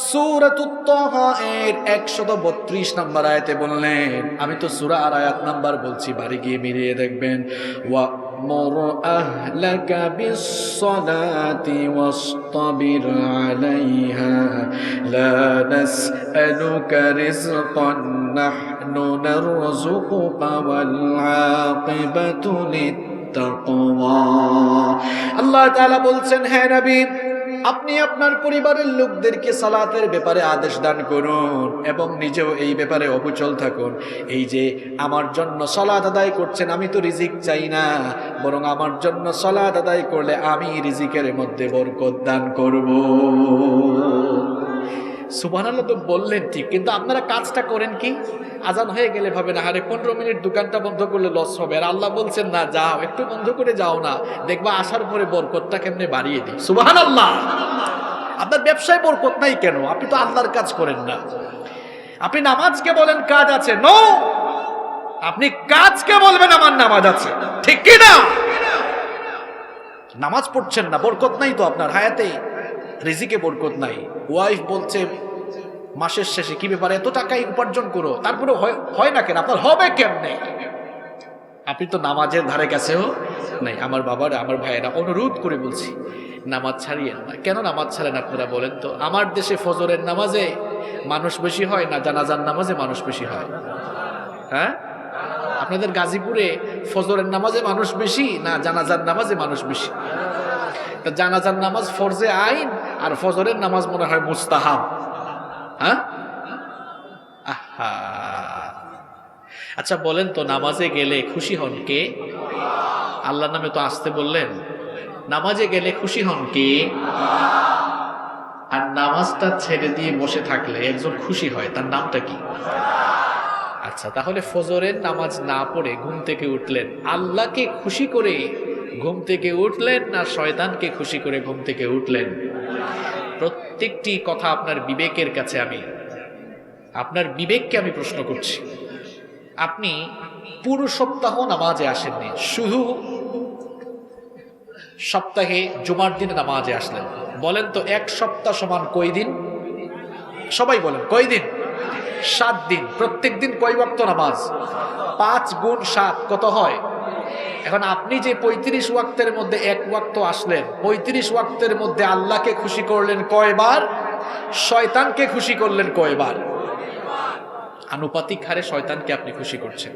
Speaker 2: সূরাতুত তাহা এর 132 নাম্বার আয়াতে বললেন, আমি তো সূরা আর আয়াত নাম্বার বলছি, বাড়ি গিয়ে মিলিয়ে দেখবেন, ওয়া
Speaker 1: وأمر أهلك بالصلاة واصطبر عليها لا نسألك رزقا نحن نرزقك والعاقبة للتقوى আল্লাহ তাআলা বলছেন, হে নবী, আপনি আপনার পরিবারের লোকদেরকে সালাতের ব্যাপারে আদেশ দান করুন এবং নিজেও এই ব্যাপারে অবিচল থাকুন। এই যে আমার জন্য সালাত আদায় করছেন, আমি তো রিজিক চাই না, বরং আমার জন্য সালাত আদায় করলে আমি রিজিকের মধ্যে বরকত দান করব। সুবহানাল্লাহ তো বললেন ঠিক, কিন্তু আপনারা কাজটা করেন কি? আজান হয়ে গেলে ভাবেন আরে 15 মিনিট দোকানটা বন্ধ করলে লস হবে, আর আল্লাহ বলছেন না, যাও একটু বন্ধ করে যাও না, দেখবা আসার পরে বরকতটা কেমনে বাড়িয়ে দিই। সুবহানাল্লাহ। আপনার ব্যবসায় বরকত নাই কেন? আপনি তো আল্লাহর কাজ করেন না। আপনি নামাজকে বলেন কাজ আছে, নো, আপনি কাজকে বলবেন আমার নামাজ আছে, ঠিক কি না? নামাজ পড়ছেন না, বরকত নাই তো আপনার হায়াতে, রিজিকে বরকত নাই। ওয়াইফ বলছে মাসের শেষে কি ব্যাপারে এত টাকাই উপার্জন করো, তারপরে হয় না কেন? আপনার হবে কেমনে? আপনি তো নামাজের ধারে কাছেও নাই। আমার বাবারা, আমার ভাইয়েরা, অনুরোধ করে বলছি, নামাজ ছাড়িয়েন না। কেন নামাজ ছাড়েন আপনারা বলেন তো? আমার দেশে ফজরের নামাজে মানুষ বেশি হয় না জানাজার নামাজে মানুষ বেশি হয়? হ্যাঁ, আপনাদের গাজীপুরে ফজরের নামাজে মানুষ বেশি না জানাজার নামাজে মানুষ বেশি? জানাজার নামাজ ফরজে আইন আর ফজরের নামাজ মনে হয় মুস্তাহাব। হ্যাঁ, আহা, আচ্ছা বলেন তো, নামাজে গেলে খুশি হন কে? আল্লাহর নামে তো আসতে বললেন। নামাজে গেলে খুশি হন কে? আর নামাজটা ছেড়ে দিয়ে বসে থাকলে একজন খুশি হয়, তার নামটা কি? আচ্ছা, তাহলে ফজরের নামাজ না পড়ে ঘুম থেকে উঠলেন, আল্লাহকে খুশি করে ঘুম থেকে উঠলেন না শয়তানকে খুশি করে ঘুম থেকে উঠলেন? প্রত্যেকটি কথা আপনার বিবেকের কাছে, আপনার বিবেককে আমি প্রশ্ন করছি। আপনি পুরো সপ্তাহ নামাজে আসেননি, শুধু সপ্তাহে জুমার দিনে নামাজে আসলেন। বলেন তো, এক সপ্তাহ সমান কয় দিন? সবাই বলেন, কয় দিন? 7 দিন। প্রত্যেক দিন কয় ওয়াক্ত নামাজ? 5 গুণ 7 কত হয়? এখন আপনি যে 35 ওয়াক্তের মধ্যে 1 ওয়াক্ত আসলেন, 35 ওয়াক্তের মধ্যে আল্লাহকে খুশি করলেন কয়বার? শয়তানকে খুশি করলেন কয়বার? আনুপাতিক হারে শয়তানকে আপনি খুশি করছেন।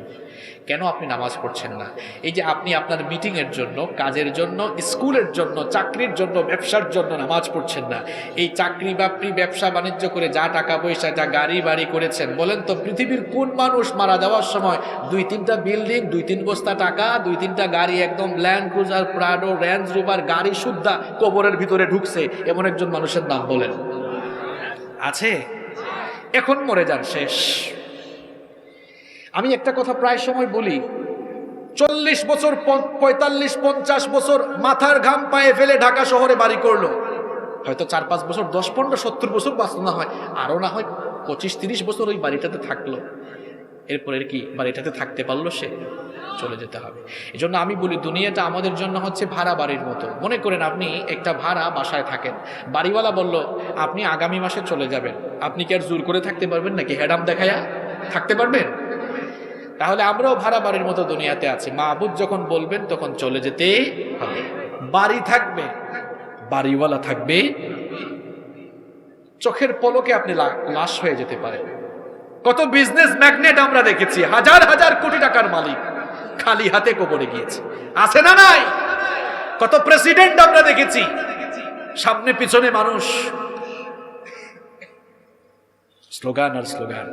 Speaker 1: কেন আপনি নামাজ পড়ছেন না? এই যে আপনি আপনার মিটিংয়ের জন্য, কাজের জন্য, স্কুলের জন্য, চাকরির জন্য, ব্যবসার জন্য নামাজ পড়ছেন না, এই চাকরি বাকরি ব্যবসা বাণিজ্য করে যা টাকা পয়সা, যা গাড়ি বাড়ি করেছেন, বলেন তো পৃথিবীর কোন মানুষ মারা যাওয়ার সময় 2-3টা বিল্ডিং, 2-3 বস্তা টাকা, 2-3টা গাড়ি, একদম land cruiser, Prado, range rover গাড়ি সুদ্ধা কবরের ভিতরে ঢুকছে, এমন একজন মানুষের নাম বলেন? আছে? এখন মরে যান, শেষ। আমি একটা কথা প্রায় সময় বলি, 40 বছর, 45-50 বছর মাথার ঘাম পায়ে ফেলে ঢাকা শহরে বাড়ি করলো, হয়তো 4-5 বছর, 10-15-70 বছর বাঁচলো, না হয় আরো, না হয় 25-30 বছর ওই বাড়িটাতে থাকলো। এরপরে কি বাড়িটাতে থাকতে পারলো? সে চলে যেতে হবে। এই জন্য আমি বলি, দুনিয়াটা আমাদের জন্য হচ্ছে ভাড়া বাড়ির মতো। মনে করেন আপনি একটা ভাড়া বাসায় থাকেন, বাড়িওয়ালা বলল আপনি আগামী মাসে চলে যাবেন, আপনি কি আর জোর করে থাকতে পারবেন নাকি? হেডাম দেখায়া থাকতে পারবেন? তাহলে আমরাও ভাড়া বাড়ির মতো দুনিয়াতে আছি। মাহবুব যখন বলবেন তখন চলে যেতে হবে। বাড়ি থাকবে, বাড়িওয়ালা থাকবে, চোখের পলকে আপনি লাশ হয়ে যেতে পারেন। কত বিজনেস ম্যাগনেট আমরা দেখেছি, হাজার হাজার কোটি টাকার মালিক খালি হাতে কবরে গিয়েছে, আছে না নাই? কত প্রেসিডেন্ট আমরা দেখেছি, সামনে পিছনে মানুষ, স্লোগান আর স্লোগান,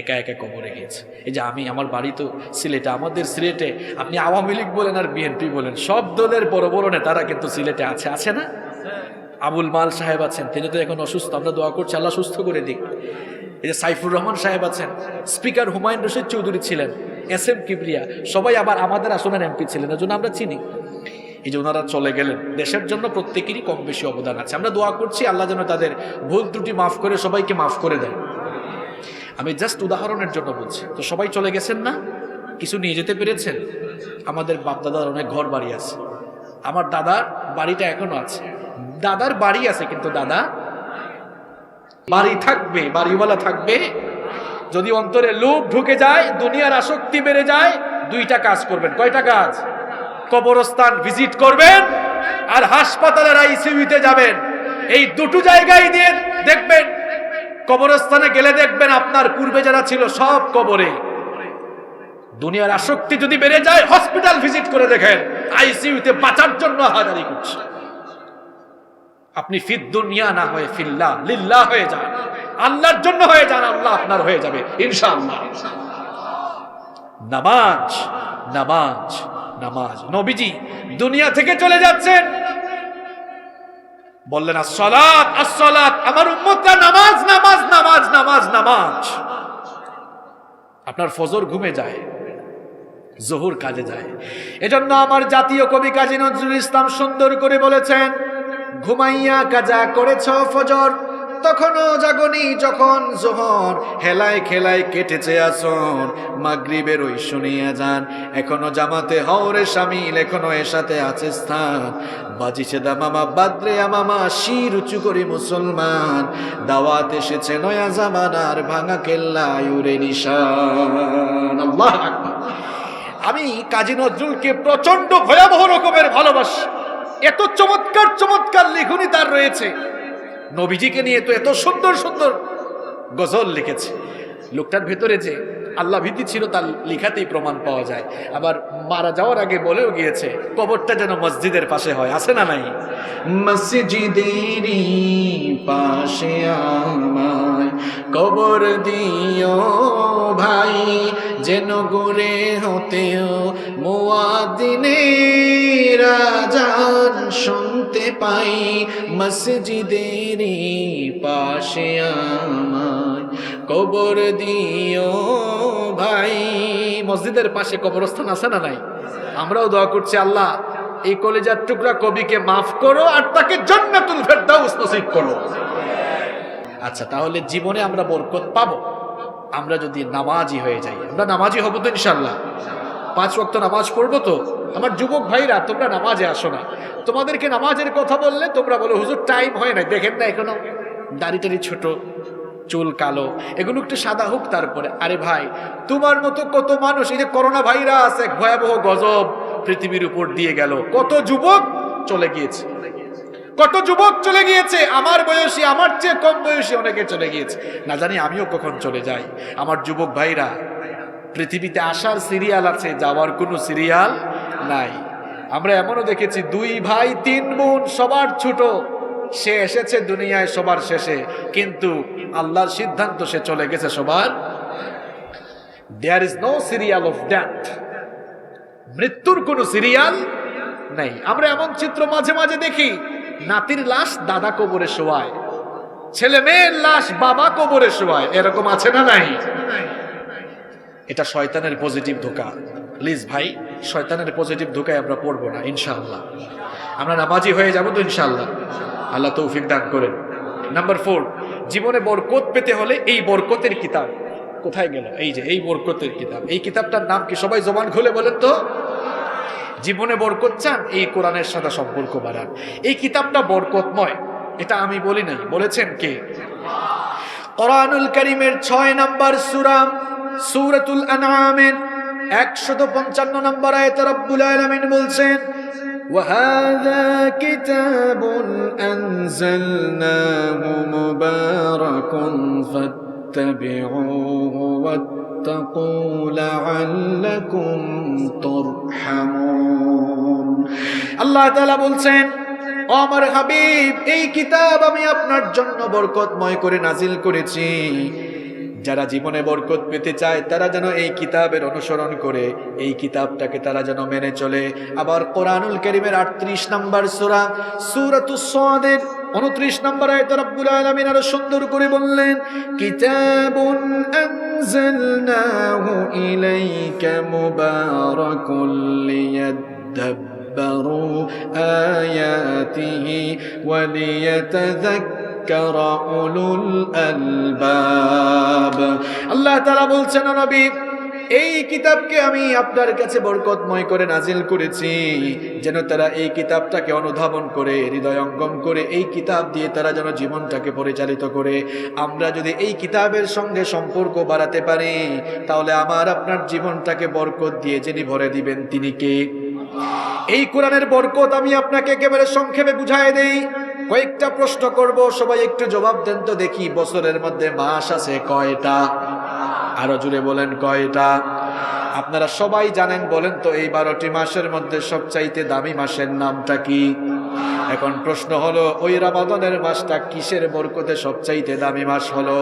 Speaker 1: একা একা কবরে গিয়েছে। এই যে আমার বাড়ি তো সিলেটে, আমাদের সিলেটে আপনি আওয়ামী লীগ বলেন আর বিএনপি বলেন, সব দলের বড় বড় নেতারা কিন্তু সিলেটে আছে, আছে না? আবুল মাল সাহেব আছেন, তিনি তো এখন অসুস্থ, আমরা দোয়া করছি আল্লাহ সুস্থ করে দিক। এই যে সাইফুর রহমান সাহেব আছেন, স্পিকার হুমায়ুন রশিদ চৌধুরী ছিলেন, SM কিবরিয়া, সবাই আবার আমাদের আসনের MP ছিলেন, এজন্য আমরা চিনি। এই যে ওনারা চলে গেলেন, দেশের জন্য প্রত্যেকেরই কম বেশি অবদান আছে। আমরা দোয়া করছি আল্লাহ যেন তাদের ভুল ত্রুটি মাফ করে সবাইকে মাফ করে দেন। আমি জাস্ট উদাহরণের জন্য বলছি। তো সবাই চলে গেছেন না? কিছু নিয়ে যেতে পেরেছেন? আমাদের বাপ দাদার অনেক ঘর বাড়ি আছে, আমার দাদার বাড়িটা এখনো আছে, দাদার বাড়ি আছে, কিন্তু দাদা বাড়ি থাকবে, বাড়িওয়ালা থাকবে। যদি অন্তরে লোভ ঢুকে যায়, দুনিয়ার আসক্তি বেড়ে যায়, 2টা কাজ করবেন। কয়টা কাজ? কবরস্থান ভিজিট করবেন আর হাসপাতালের আইসিইউতে যাবেন, এই দুটো জায়গায় দিয়ে দেখবেন। কবরস্থানে গেলে দেখবেন আপনার পূর্বে যারা ছিল সব কবরে। দুনিয়ার আসক্তি যদি বেড়ে যায়, হসপিটাল ভিজিট করে দেখেন আইসিইউতে বাঁচার জন্য হাজারি করছে। আপনি ফিদ দুনিয়া না হয়ে ফিল্লাহ লিল্লাহ হয়ে যান, আল্লাহর জন্য হয়ে যান, আল্লাহ আপনার হয়ে যাবে ইনশাআল্লাহ। নামাজ নামাজ নামাজ। নবীজি দুনিয়া থেকে চলে যাচ্ছেন, বললেন আসসালাত আসসালাত, আমার উম্মতরা নামাজ নামাজ নামাজ নামাজ নামাজ। আপনার ফজর ঘুমে যায়, জোহর কাজে যায়। এজন্য আমার জাতীয় কবি কাজী নজরুল ইসলাম সুন্দর করে বলেছেন, ঘুমাইয়া কাজা করেছ ফজর, তখনও জাগনি যখন জোহর, হেলায় খেলায় কেটেছে আসর, মাগরিবের ওই শুনিয়া যান, এখনো জামাতে হওরে শামিল, এখনো এর সাথে আছে স্থান, বাজিছে দামামা বাদরে আমামা, শির উঁচু করি মুসলমান, দাওয়াত এসেছে নয়া জামানার, ভাঙা কেল্লা ইউরে নিশান। আল্লাহু আকবার। আমি কাজী নজরুলকে প্রচন্ড ভয়াবহ রকমের ভালোবাসি। এত চমৎকার চমৎকার লেখনী তার রয়েছে। নবীজিকে নিয়ে তো এত সুন্দর সুন্দর গজল লিখেছে। লোকটার ভেতরে যে আল্লাহ ভীতি ছিল তার লেখাতেই প্রমাণ পাওয়া যায়। আবার মারা যাওয়ার আগে বলেও গিয়েছে, কবরটা যেন মসজিদের পাশে হয়। আছে না নাই? মসজিদেরই পাশে আমায় কবর দিও ভাই, যেন গড়ে হতেও মুয়াজ্জিনের আযান শুনতে পাই, মসজিদেরই পাশে আমায় কবর দিও ভাই। মসজিদের পাশে কবরস্থান আছে না নাই? আমরাও দোয়া করছি, আল্লাহ এই কলিজার টুকরা কবিকে মাফ করো আর তাকে জান্নাতুল ফেরদাউস নসিব করো। আচ্ছা, তাহলে জীবনে আমরা বরকত পাবো আমরা যদি নামাজি হয়ে যাই। আমরা নামাজি হব তো ইনশাআল্লাহ? 5 ওয়াক্ত নামাজ পড়বো তো? আমার যুবক ভাইরা, তোমরা নামাজে আসো না। তোমাদেরকে নামাজের কথা বললে তোমরা বলো হুজুর টাইম হয় না, দেখেন না এখনো দাড়ি টাড়ি ছোট, চুল কালো, এগুলো একটু সাদা হোক তারপরে। আরে ভাই, তোমার মতো কত মানুষ, এই যে করোনা ভাইরাস এক ভয়াবহ গজব পৃথিবীর উপর দিয়ে গেল, কত যুবক চলে গিয়েছে, কত যুবক চলে গিয়েছে, আমার বয়সী, আমার চেয়ে কম বয়সী অনেকে চলে গিয়েছে। না জানি আমিও কখন চলে যাই। আমার যুবক ভাইরা, পৃথিবীতে আসার সিরিয়াল আছে, যাওয়ার কোনো সিরিয়াল নাই। আমরা এমনও দেখেছি 2 ভাই 3 বোন, সবার ছোট, সে এসেছে দুনিয়ায় সবার শেষে, কিন্তু আল্লাহর সিদ্ধান্ত সে চলে গেছে সবার। There is no serial of death. মৃত্যুর কোনো সিরিয়াল নেই। আমরা এমন চিত্র মাঝে মাঝে দেখি, নাতির লাশ দাদা কবরে শোয়ায়, ছেলে মেয়ের লাশ বাবা কবরে শোয়ায়। এরকম আছে না নাই? এটা শয়তানের পজিটিভ ধোঁকা। প্লিজ ভাই, শয়তানের পজিটিভ ধোঁকায় আমরা পড়বো না ইনশাআল্লাহ। আমরা নামাজি হয়ে যাবো তো ইনশাআল্লাহ। আল্লাহ তৌফিক দান করেন। নাম্বার 4, জীবনে বরকত পেতে হলে এই বরকতের কিতাব কোথায় গেল? এই যে এই বরকতের কিতাব, এই কিতাবটার নাম কি? সবাই জবান খুলে বলেন তো। জীবনে বরকত চান, এই কোরআনের সাথে সম্পর্ক বাড়ান। এই কিতাবটা বরকতময়, এটা আমি বলি নাই, বলেছেন কে? কোরআনুল কারীমের 6 নম্বর সূরা, সূরাতুল আনআমের 155 নম্বর আয়াতে রব্বুল আলামিন বলছেন, وَهَذَا كِتَابٌ أَنزَلْنَاهُ مُبَارَكٌ فَاتَّبِعُوهُ وَاتَّقُوا لَعَلَّكُمْ تُرْحَمُونَ। আল্লাহ তাআলা বলছেন, ও আমার হাবিব, এই কিতাব আমি আপনার জন্য বরকতময় করে নাজিল করেছি। যারা জীবনে বরকত পেতে চায় তারা যেন এই কিতাবের অনুসরণ করে, এই কিতাবটাকে তারা যেন মেনে চলে। আবার কোরআনুল কারীমের 38 নম্বর সূরা, সূরাতুস সাদের 29 নম্বর আয়াতে রব্বুল আলামিন আরো সুন্দর করে বললেন, কিতাবুন আনজালনাহু ইলাইকা মুবারাকুল লিয়াদাব্বারু আয়াতিহি ওয়া লিয়াতাযাক্কারা উলুল আলবাব। আল্লাহ তাআলা বলছেন, নবী, এই কিতাবকে আমি আপনার কাছে বরকতময় করে নাজিল করেছি, যেন তারা এই কিতাবটাকে অনুধাবন করে, হৃদয়ঙ্গম করে, এই কিতাব দিয়ে তারা যেন জীবনটাকে পরিচালিত করে। আমরা যদি এই কিতাবের সঙ্গে সম্পর্ক বাড়াতে পারি, তাহলে আমার আপনার জীবনটাকে বরকত দিয়ে যিনি ভরে দিবেন তিনি কে? এই কোরআনের বরকত আমি আপনাকে একেবারে সংক্ষেপে বুঝাই দেই। কয়েকটা প্রশ্ন করব, সবাই একটু জবাব দেন তো দেখি। বছরের মধ্যে মাস আছে কয়টা? আরো জুড়ে বলেন কয়টা? আপনারা সবাই জানেন, বলেন তো এই 12টি মাসের মধ্যে সবচাইতে দামি মাসের নামটা কি? এখন প্রশ্ন হলো, ওই রমাদানের মাসটা কিসের বরকতে সবচাইতে দামি মাস হলো?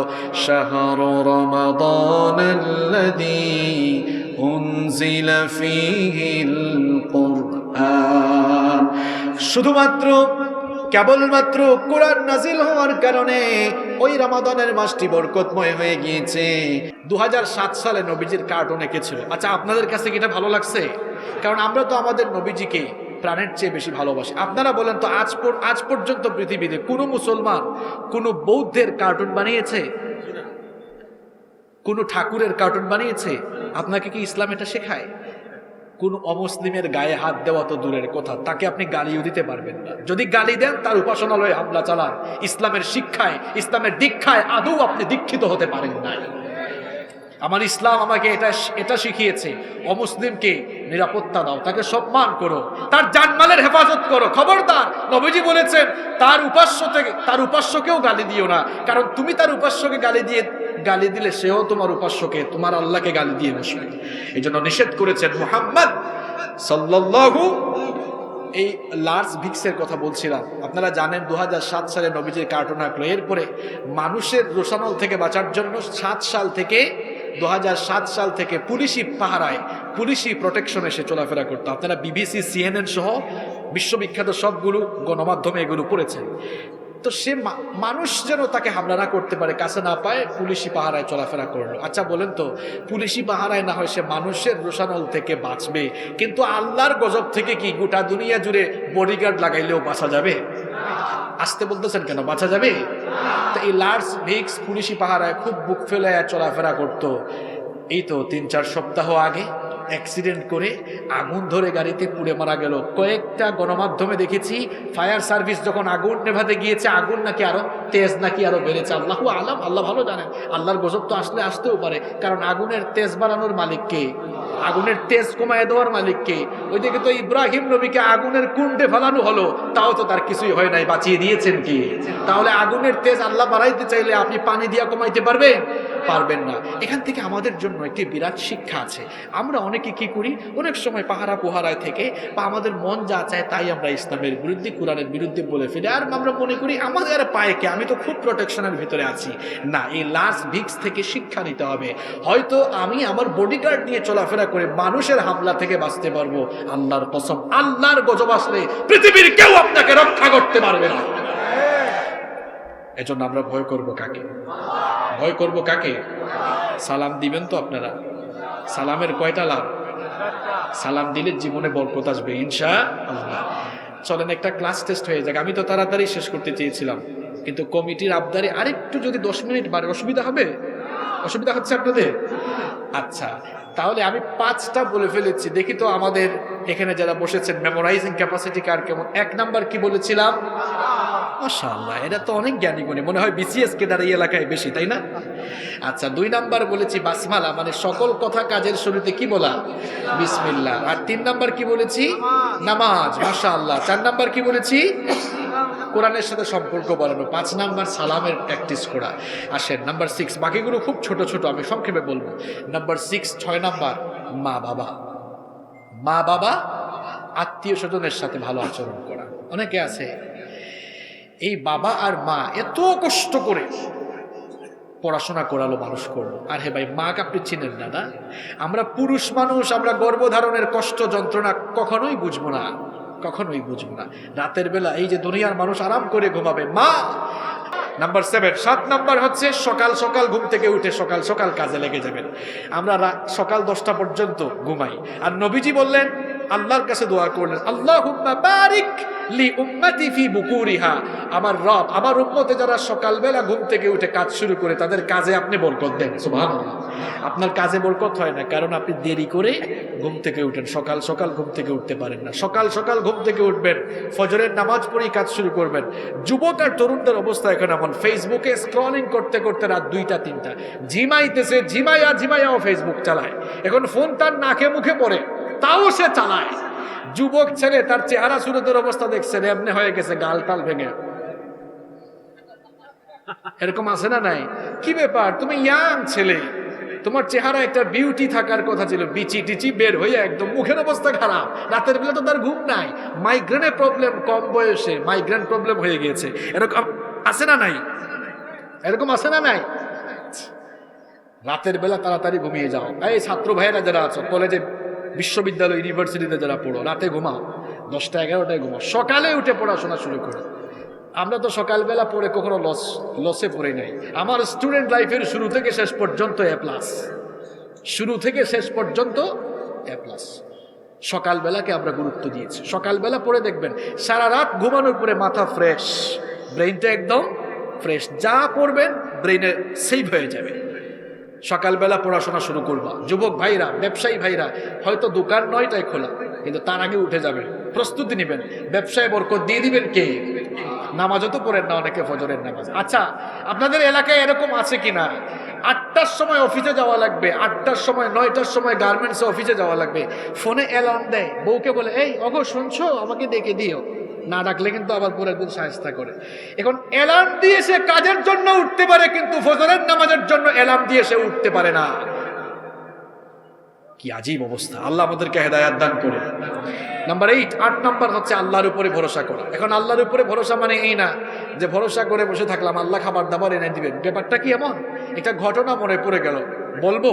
Speaker 1: শাহরু রমাদানাল্লাযী উনজিলা ফীহিল কুরআন। শুধুমাত্র কেবলমাত্র কোরআন নাজিল হওয়ার কারণে ওই রমাদানের মাসটি বরকতময় হয়ে গিয়েছে। 2007 সালে নবীজির কার্টুন এঁকেছিল। আচ্ছা, আপনাদের কাছে কি এটা ভালো লাগছে? কারণ আমরা তো আমাদের নবীজিকে প্রাণের চেয়ে বেশি ভালোবাসি। আপনারা বলেন তো, আজ পর্যন্ত পৃথিবীতে কোনো মুসলমান কোনো বৌদ্ধের কার্টুন বানিয়েছে? কোনো ঠাকুরের কার্টুন বানিয়েছে? আপনাকে কি ইসলাম এটা শেখায়? কোন অমুসলিমের গায়ে হাত দেওয়া তো দূরের কথা, তাকে আপনি গালিও দিতে পারবেন না। যদি গালি দেন, তার উপাসনালয়ে হামলা চালান। ইসলামের শিক্ষায়, ইসলামের দীক্ষায় আদৌ আপনি দীক্ষিত হতে পারেন নাই। আমার ইসলাম আমাকে এটা শিখিয়েছে, অমুসলিমকে নিরাপত্তা দাও, তাকে সম্মান করো, তার জানমালের হেফাজত করো। খবরদার, নবীজি বলেছেন তার উপাস্যকেও গালি দিও না, কারণ তুমি তার উপাস্যকে গালি দিলে সেও তোমার উপাস্যকে, তোমার আল্লাহকে গালি দিয়ে বসবে। এই জন্য নিষেধ করেছেন মুহাম্মদ সাল্লাল্লাহু। এই লার্জ ভিক্সের কথা বলছিলাম, আপনারা জানেন 2007 সালে নবীজির কার্টুন আঁকলো। এরপরে মানুষের রোশানল থেকে বাঁচার জন্য 2007 সাল থেকে পুলিশি পাহারায়, পুলিশি প্রোটেকশনে সে চলাফেরা করতো। আপনারা বিবিসি, CNN সহ বিশ্ববিখ্যাত সবগুলো গণমাধ্যমে এগুলো পড়েছে। তো সে মানুষ যেন তাকে হামলা না করতে পারে, কাছে না পায়, পুলিশি পাহারায় চলাফেরা করলো। আচ্ছা বলেন তো, পুলিশি পাহারায় না হয় সে মানুষের রোশানল থেকে বাঁচবে, কিন্তু আল্লাহর গজব থেকে কি গোটা দুনিয়া জুড়ে বডিগার্ড লাগাইলেও বাঁচা যাবে? আসতে বলতেছেন কেন? বাঁচা যাবে? তো এই লার্জ ভিক্স পুলিশি পাহারায় খুব বুক ফেলাইয়া চলাফেরা করতো। এই তো 3-4 সপ্তাহ আগে অ্যাক্সিডেন্ট করে আগুন ধরে গাড়িতে পুড়ে মারা গেল। কয়েকটা গণমাধ্যমে দেখেছি, ফায়ার সার্ভিস যখন আগুন নেভাতে গিয়েছে, আগুন নাকি আরো তেজ নাকি আরো বেড়েছে। আল্লাহু আলাম, আল্লাহ ভালো জানেন। আল্লাহর গজব তো আসতেও পারে, কারণ আগুনের তেজ বাড়ানোর মালিককে, আগুনের তেজ কমায় দেওয়ার মালিককে। ওইদিকে তো ইব্রাহিম নবীকে আগুনের কুণ্ডে ফেলানো হলো, তাও তো তার কিছুই হয় নাই, বাঁচিয়ে দিয়েছেন কি? তাহলে আগুনের তেজ আল্লাহ বাড়াইতে চাইলে আপনি পানি দিয়া কমাইতে পারবেন? পারবেন না। এখান থেকে আমাদের জন্য একটি বিরাট শিক্ষা আছে। আমরা অনেকে কি করি, অনেক সময় পাহারা পোহারায় থেকে বা আমাদের মন যা চায় তাই আমরা ইসলামের বিরুদ্ধে, কোরআনের বিরুদ্ধে বলে ফেলি। আর আমরা মনে করি আমাদের পায়ে কে, আমি তো খুব প্রোটেকশনের ভিতরে আছি। না, এই লার্জ ভিক্স থেকে শিক্ষা নিতে হবে। হয়তো আমি আমার বডিগার্ড নিয়ে চলাফেরা করে মানুষের হামলা থেকে বাঁচতে পারবো, আল্লাহর কসম, আল্লাহর গজব আসলে পৃথিবীর কেউ আপনাকে রক্ষা করতে পারবে না। এজন্য আমরা ভয় করব কাকে? ভয় করব কাকে? সালাম দিবেন তো আপনারা? সালামের কয়টা লাভ? সালাম দিলে জীবনে বরকত আসবে ইনশাআল্লাহ। চলেন একটা ক্লাস টেস্ট হয়ে যাক। আমি তো তাড়াতাড়ি শেষ করতে চেয়েছিলাম, কিন্তু কমিটির আবদারে আরেকটু যদি 10 মিনিট বাড়ে, অসুবিধা হবে? অসুবিধা হচ্ছে আপনাদের? আচ্ছা, তাহলে আমি 5টা বলে ফেলেছি। দেখি তো আমাদের এখানে যারা বসেছেন মেমোরাইজিং ক্যাপাসিটি কার কেমন। 1 নাম্বার কি বলেছিলাম? মাশাআল্লাহ, এটা তো অনেক জ্ঞানী গুণী, মনে হয় বিসিএস কেডার এই এলাকায় বেশি, তাই না? আচ্ছা, 2 নাম্বার বলেছি বাসমালা, মানে সকল কথা কাজের শুরুতে কি বলা? বিসমিল্লাহ। আর 3 নাম্বার কি বলেছি? নামাজ। মাশাআল্লাহ। 4 নাম্বার কি বলেছি? কোরআনের সাথে সম্পর্ক বাড়ানো। 5 নাম্বার সালামের প্র্যাকটিস করা। আসেন নাম্বার 6, বাকিগুলো খুব ছোট ছোট, আমি সংক্ষেপে বলবো। নাম্বার 6, 6 নাম্বার মা বাবা। মা বাবা, আত্মীয় স্বজনের সাথে ভালো আচরণ করা। অনেকে আছে এই বাবা আর মা এত কষ্ট করে পড়াশোনা করালো, মানুষ করলো, আর হে ভাই মাকে আপনি চিনেন না? না, আমরা পুরুষ মানুষ, আমরা গর্ভধারণের কষ্ট যন্ত্রণা কখনোই বুঝবো না, কখনোই বুঝবো না। রাতের বেলা এই যে দুনিয়ার মানুষ আরাম করে ঘুমাবে, মা। নাম্বার 7, 7 নাম্বার হচ্ছে সকাল সকাল ঘুম থেকে উঠে সকাল সকাল কাজে লেগে যাবেন। আমরা সকাল 10টা পর্যন্ত ঘুমাই, আর নবীজি বললেন, আল্লাহর কাছে দোয়া করলেন, আল্লাহুম্মা বারিক লি উম্মতি ফি বুকুরিহা। আমার রব, আমার উম্মতে যারা সকালবেলা ঘুম থেকে উঠে কাজ শুরু করে, তাদের কাজে আপনি বরকত দেন। সুবহানাল্লাহ। আপনার কাজে বরকত হয় না, কারণ আপনি দেরি করে ঘুম থেকে উঠেন, সকাল সকাল ঘুম থেকে উঠতে পারেন না। সকাল সকাল ঘুম থেকে উঠবেন, ফজরের নামাজ পড়েই কাজ শুরু করবেন। যুবক আর তরুণদের অবস্থা এখন এমন, ফেসবুকে স্ক্রলিং করতে করতে রাত 2টা 3টা, ঝিমাইতেছে, ঝিমাইয়াও ফেসবুক চালায়। এখন ফোন তার নাকে মুখে পড়ে, তাও সে চালায়। যুবক ছেলে, তার চেহারা সুরতের অবস্থা দেখছেন, এমনি হয়ে গেছে, গাল টাল ভেঙে। এরকম আছে না নাই? কি ব্যাপার, তুমি ইয়াং ছেলে, তোমার চেহারা একটা বিউটি থাকার কথা ছিল, বিচি টিচি বের হয়ে একদম মুখের অবস্থা খারাপ। রাতের বেলা তো তার ঘুম নাই, মাইগ্রেনের প্রবলেম, কম বয়সে মাইগ্রেন প্রবলেম হয়ে গিয়েছে। এরকম আছে না নাই? এরকম আছে না নাই? রাতের বেলা তাড়াতাড়ি ঘুমিয়ে যাও। এই ছাত্র ভাইয়েরা যারা আছো, কলেজে, বিশ্ববিদ্যালয়, ইউনিভার্সিটিতে যারা পড়ো, রাতে ঘুমাও, 10টা 11টায় ঘুমাও, সকালে উঠে পড়াশোনা শুরু করো। আমরা তো সকালবেলা পড়ে কখনো লসে পড়ে নাই। আমার স্টুডেন্ট লাইফের শুরু থেকে শেষ পর্যন্ত A+, শুরু থেকে শেষ পর্যন্ত A+। সকালবেলাকে আমরা গুরুত্ব দিয়েছি। সকালবেলা পড়ে দেখবেন সারা রাত ঘুমানোর পরে মাথা ফ্রেশ, ব্রেইনটা একদম ফ্রেশ, যা পড়বেন ব্রেইনে সেভ হয়ে যাবে। সকালবেলা পড়াশোনা শুরু করবা। যুবক ভাইরা, ব্যবসায়ী ভাইরা, হয়তো দোকান 9টায় খোলা, কিন্তু তার আগে উঠে যাবে, প্রস্তুতি নেবেন। ব্যবসায় বরকত দিয়ে দিবেন কে? নামাজও তো পড়েন না অনেকে, ফজরের নামাজ। আচ্ছা, আপনাদের এলাকায় এরকম আছে কিনা 8টার সময় অফিসে যাওয়া লাগবে, 8টার সময় 9টার সময় গার্মেন্টসে অফিসে যাওয়া লাগবে, ফোনে অ্যালার্ম দেয়, বউকে বলে, এই অগো শুনছো, আমাকে ডেকে দিও। না ডাকলে কিন্তু আবার পরের দিন সাহায্য করে। এখন অ্যালার্ম দিয়ে সে কাজের জন্য উঠতে পারে, কিন্তু ফজরের নামাজের জন্য অ্যালার্ম দিয়ে সে উঠতে পারে না। কি আজীব অবস্থা! আল্লাহ আমাদেরকে হেদায়াত দান করে। নাম্বার 8 নাম্বার হচ্ছে আল্লাহর উপরে ভরসা করা। এখন আল্লাহর উপরে ভরসা মানে এই না যে ভরসা করে বসে থাকলাম, আল্লাহ খাবার দাবার এনে দিবেন। ব্যাপারটা কি এমন? একটা ঘটনা মনে পড়ে গেল, বলবো।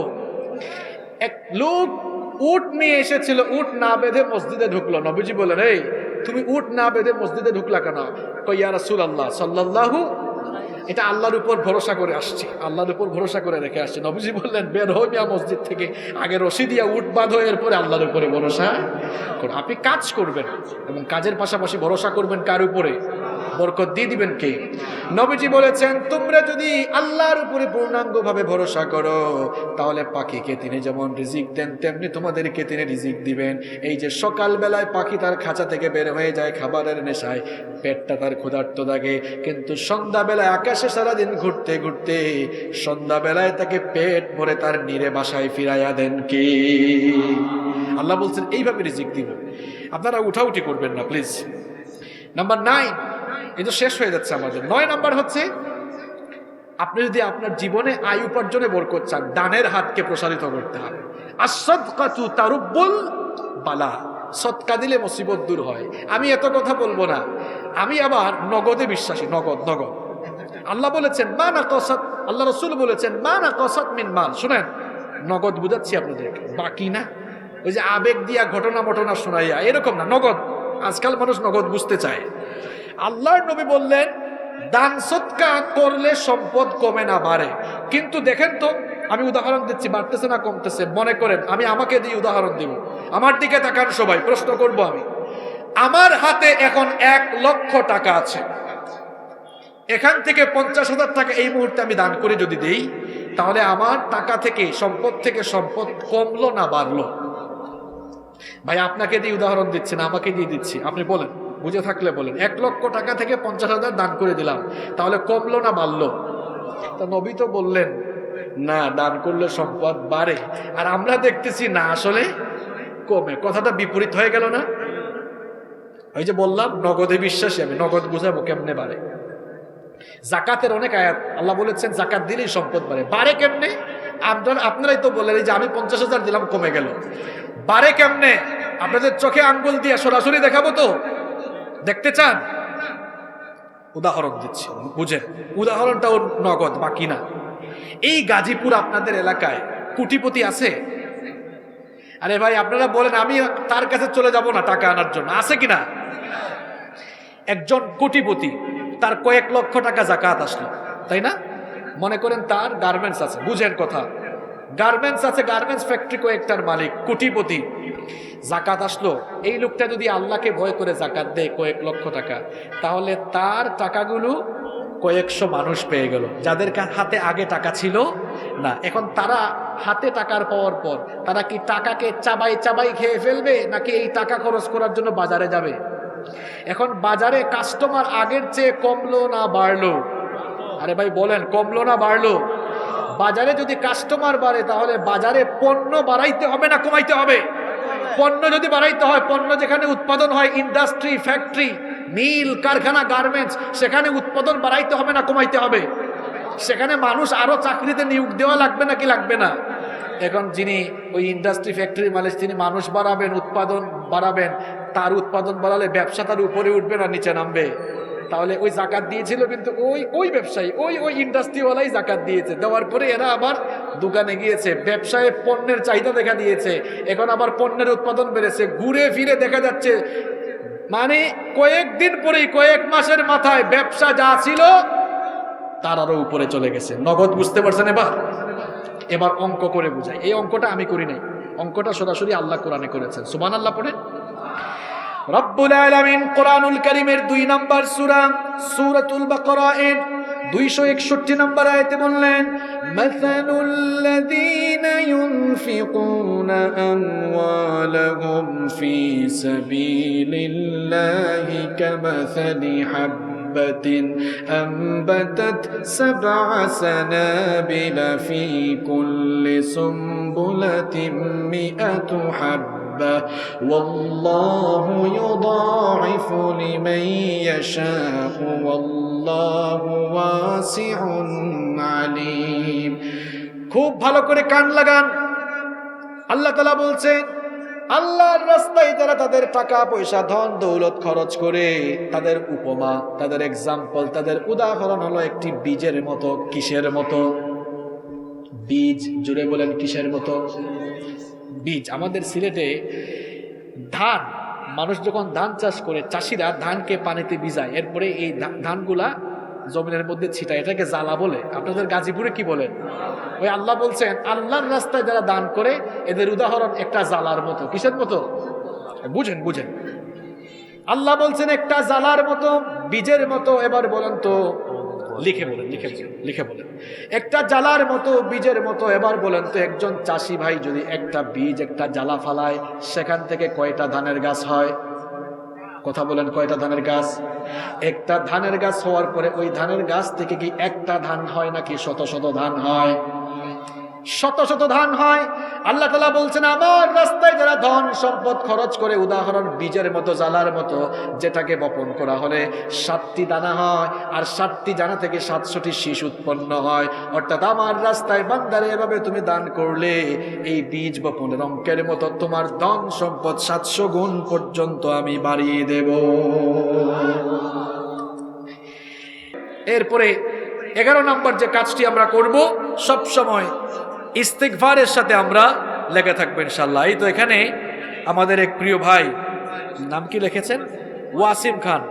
Speaker 1: এক লোক উট নিয়ে এসেছিল, উট না বেঁধে মসজিদে ঢুকলো। নবীজি বলেন, এই তুমি উট না বেঁধে মসজিদে ঢুকলা কেন? কই, ইয়া রাসূলুল্লাহ সাল্লাল্লাহু, এটা আল্লাহর উপর ভরসা করে আসছি, আল্লাহর উপর ভরসা করে রেখে আসছি। নবীজি বললেন, বের হই মিয়া মসজিদ থেকে, আগে রশি দিয়া উট বাঁধো, এরপরে আল্লাহর উপরে ভরসা করো। আপনি কাজ করবেন এবং কাজের পাশাপাশি ভরসা করবেন কার উপরে? বরকত দিয়ে দিবেন কে? নবীজি বলেছেন, তোমরা যদি আল্লাহর উপরে পূর্ণাঙ্গভাবে ভরসা করো, তাহলে পাখিকে তিনি যেমন রিজিক দেন, তেমনি তোমাদেরকে তিনি রিজিক দিবেন। এই যে সকালবেলায় পাখি তার খাঁচা থেকে বের হয়ে যায় খাবারের নেশায়, পেটটা তার ক্ষুধার্ত থাকে, কিন্তু সন্ধ্যাবেলায় আকাশে সারাদিন ঘুরতে ঘুরতে সন্ধ্যাবেলায় তাকে পেট ভরে তার নিরে বাসায় ফিরাইয়া দেন কে? আল্লাহ বলছেন, এইভাবে রিজিক দিব। আপনারা উঠাউঠি করবেন না প্লিজ। নাম্বার 9, এই তো শেষ হয়ে যাচ্ছে আমাদের। 9 নাম্বার হচ্ছে, আপনি যদি আপনার জীবনে আয় উপার্জনে বরকত চান, ডানের হাতকে প্রসারিত করতে হবে। আস-সাদকাতু তারুব্বুল বালা, সদকা দিলে মুসিবত দূর হয়। আমি এত কথা বলবো না, আমি আবার নগদে বিশ্বাসী। নগদ আল্লাহ বলেছেন মা নাকাসাত, আল্লাহ রাসূল বলেছেন মা নাকাসাত মিন মাল। শুনেন, নগদ বুঝাচ্ছি আপনাদেরকে, বাকি না ওই যে আবেগ দিয়া ঘটনা শোনাইয়া, এরকম না, নগদ। আজকাল মানুষ নগদ বুঝতে চায়। আল্লাহর নবী বললেন, দান সদকা করলে সম্পদ কমে না, বাড়ে। কিন্তু দেখেন তো, আমি উদাহরণ দিচ্ছি, বাড়তেছে না কমতেছে? মনে করেন আমি আমাকে দিয়ে উদাহরণ দিব। আমার দিকে তাকান সবাই, প্রশ্ন করব আমি। আমার হাতে এখন 1 লক্ষ টাকা আছে, এখান থেকে 50,000 টাকা এই মুহূর্তে আমি দান করে যদি দেই, তাহলে আমার টাকা থেকে, সম্পদ থেকে সম্পদ কমলো না বাড়লো? ভাই আপনাকে দিয়ে উদাহরণ দিচ্ছি না, আমাকে দিয়ে দিচ্ছি, আপনি বলেন, বুঝে থাকলে বলেন। 1 লক্ষ টাকা থেকে 50,000 দান করে দিলাম, তাহলে কমলো না বাড়লো? তা নবী তো বললেন না, দান করলে সম্পদ বাড়ে, আর আমরা দেখতেছি না, আসলে কমে। কথাটা বিপরীত হয়ে গেল না? ওই যে বললাম, নগদে বিশ্বাসী আমি, নগদ বুঝাবো কেমনে বাড়ে। জাকাতের অনেক আয়াত, আল্লাহ বলেছেন জাকাত দিলেই সম্পদ বাড়ে। বাড়ে কেমনে? আপনারাই তো বললেন, এই যে আমি 50,000 দিলাম, কমে গেল। বাড়ে কেমনে? আপনাদের চোখে আঙ্গুল দিয়ে সরাসরি দেখাবো তো? দেখতে চান? উদাহরণ দিচ্ছি, বুঝেন। উদাহরণটাও নগদ, বাকি না। এই গাজীপুর আপনাদের এলাকায় কোটিপতি আছে? আরে ভাই আপনারা বলেন, আমি তার কাছে চলে যাব না টাকা আনার জন্য, আছে কিনা? একজন কোটিপতি, তার কয়েক লক্ষ টাকা জাকাত আসলো, তাই না? মনে করেন তার গার্মেন্টস আছে, বুঝেন কথা, গার্মেন্টস আছে, গার্মেন্টস ফ্যাক্টরি কয়েকটার মালিক, কোটিপতি। জাকাত আসলো, এই লোকটা যদি আল্লাহকে ভয় করে জাকাত দেয় কয়েক লক্ষ টাকা, তাহলে তার টাকাগুলো কয়েকশো মানুষ পেয়ে গেল, যাদের হাতে আগে টাকা ছিল না। এখন তারা হাতে টাকার পাওয়ার পর তারা কি টাকাকে চাবাই খেয়ে ফেলবে, নাকি এই টাকা খরচ করার জন্য বাজারে যাবে? এখন বাজারে কাস্টমার আগের চেয়ে কমলো না বাড়লো? আরে ভাই বলেন, কমলো না বাড়লো? বাজারে যদি কাস্টমার বাড়ে, তাহলে বাজারে পণ্য বাড়াইতে হবে না কমাইতে হবে? পণ্য যদি বাড়াইতে হয়, পণ্য যেখানে উৎপাদন হয়, ইন্ডাস্ট্রি, ফ্যাক্টরি, মিল, কারখানা, গার্মেন্টস, সেখানে উৎপাদন বাড়াইতে হবে না কমাইতে হবে? সেখানে মানুষ আরো চাকরিতে নিয়োগ দেওয়া লাগবে নাকি লাগবে না? এখন যিনি ওই ইন্ডাস্ট্রি, ফ্যাক্টরি মালিক, তিনি মানুষ বাড়াবেন, উৎপাদন বাড়াবেন, তার উৎপাদন বাড়ালে ব্যবসা তার উপরে উঠবে না নিচে নামবে? তাহলে ওই জাকাত দিয়েছিল কিন্তু ওই ব্যবসায়ী, ওই ইন্ডাস্ট্রিওয়ালাই জাকাত দিয়েছে, দেওয়ার পরে এরা আবার দোকানে গিয়েছে, ব্যবসায় পণ্যের চাহিদা দেখা দিয়েছে, এখন আবার পণ্যের উৎপাদন বেড়েছে, ঘুরে ফিরে দেখা যাচ্ছে মানে কয়েকদিন পরেই, কয়েক মাসের মাথায় ব্যবসা যা ছিল তার আরো উপরে চলে গেছে। নগদ বুঝতে পারছেন? এবার অঙ্ক করে বুঝাই। এই অঙ্কটা আমি করি নাই, অঙ্কটা সরাসরি আল্লাহ কোরআনে করেছেন। সুবহানাল্লাহ পড়ে। রব্বুল আলামিন কোরআনুল কারীমের 2 নম্বর সূরা সূরাতুল বাকারা এর 261 নম্বর আয়াতে বললেন, মাসালুল লাযীনা ইউনফিকুনা আমওয়ালাহুম ফি সাবিলিল্লাহি কামাসালি হাব্বাতিন আনবাতাত সাবআ সানাবিলা ফি কুল্লি সুমবুলাতিন মিআতু হাব্বা والله يضاعف لمن يشاء والله واسع عليم। খুব ভালো করে কান লাগান। আল্লাহ তাআলা বলছেন, আল্লাহর রাস্তায় যারা তাদের টাকা পয়সা, ধন দৌলত খরচ করে, তাদের উপমা, তাদের এক্সাম্পল, তাদের উদাহরণ হলো একটি বীজের মতো। কিসের মতো? বীজ। জুড়ে বলেন, কিসের মতো? বীজ। আমাদের সিলেটে ধান, মানুষ যখন ধান চাষ করে, চাষিরা ধানকে পানিতে ভিজায়, এরপরে এই ধানগুলা জমিনের মধ্যে ছিটায়, এটাকে জ্বালা বলে। আপনাদের গাজীপুরে কি বলেন? ওই আল্লাহ বলছেন, আল্লাহর রাস্তায় যারা দান করে, এদের উদাহরণ একটা জ্বালার মতো। কিসের মতো? বুঝেন। আল্লাহ বলছেন একটা জ্বালার মতো, বীজের মতো। এবার বলেন তো, লিখে বলেন। একটা জ্বালার মতো, বীজের মতো। এবার বলেন তো, একজন চাষি ভাই যদি একটা বীজ, একটা জ্বালা ফালায়, সেখান থেকে কয়টা ধানের গাছ হয়? কথা বলেন, কয়টা ধানের গাছ? একটা ধানের গাছ হওয়ার পরে ওই ধানের গাছ থেকে কি একটা ধান হয় নাকি শত শত ধান হয়? শত শত ধান হয়। আল্লাহ তাআলা বলছেন, আমার রাস্তায় যারা ধন সম্পদ খরচ করে, উদাহরণ বীজের মতো, জ্বালার মতো, যেটাকে বপন করা হলে 7টি দানা হয়, আর 7টি দানা থেকে 700টি শীষ উৎপন্ন হয়। অর্থাৎ আমার রাস্তায় বান্দারে এভাবে তুমি দান করলে, এই বীজ বপনের অঙ্কের মতো তোমার ধন সম্পদ 700 গুণ পর্যন্ত আমি বাড়িয়ে দেব। এরপরে 11 নম্বর যে কাজটি আমরা করব, সব সময় ইস্তিগফারের সাথে আমরা লেগে থাকবো ইনশাআল্লাহ। এই তো এখানে আমাদের এক প্রিয় ভাই, নাম কি লিখেছেন? ওয়াসিম খান।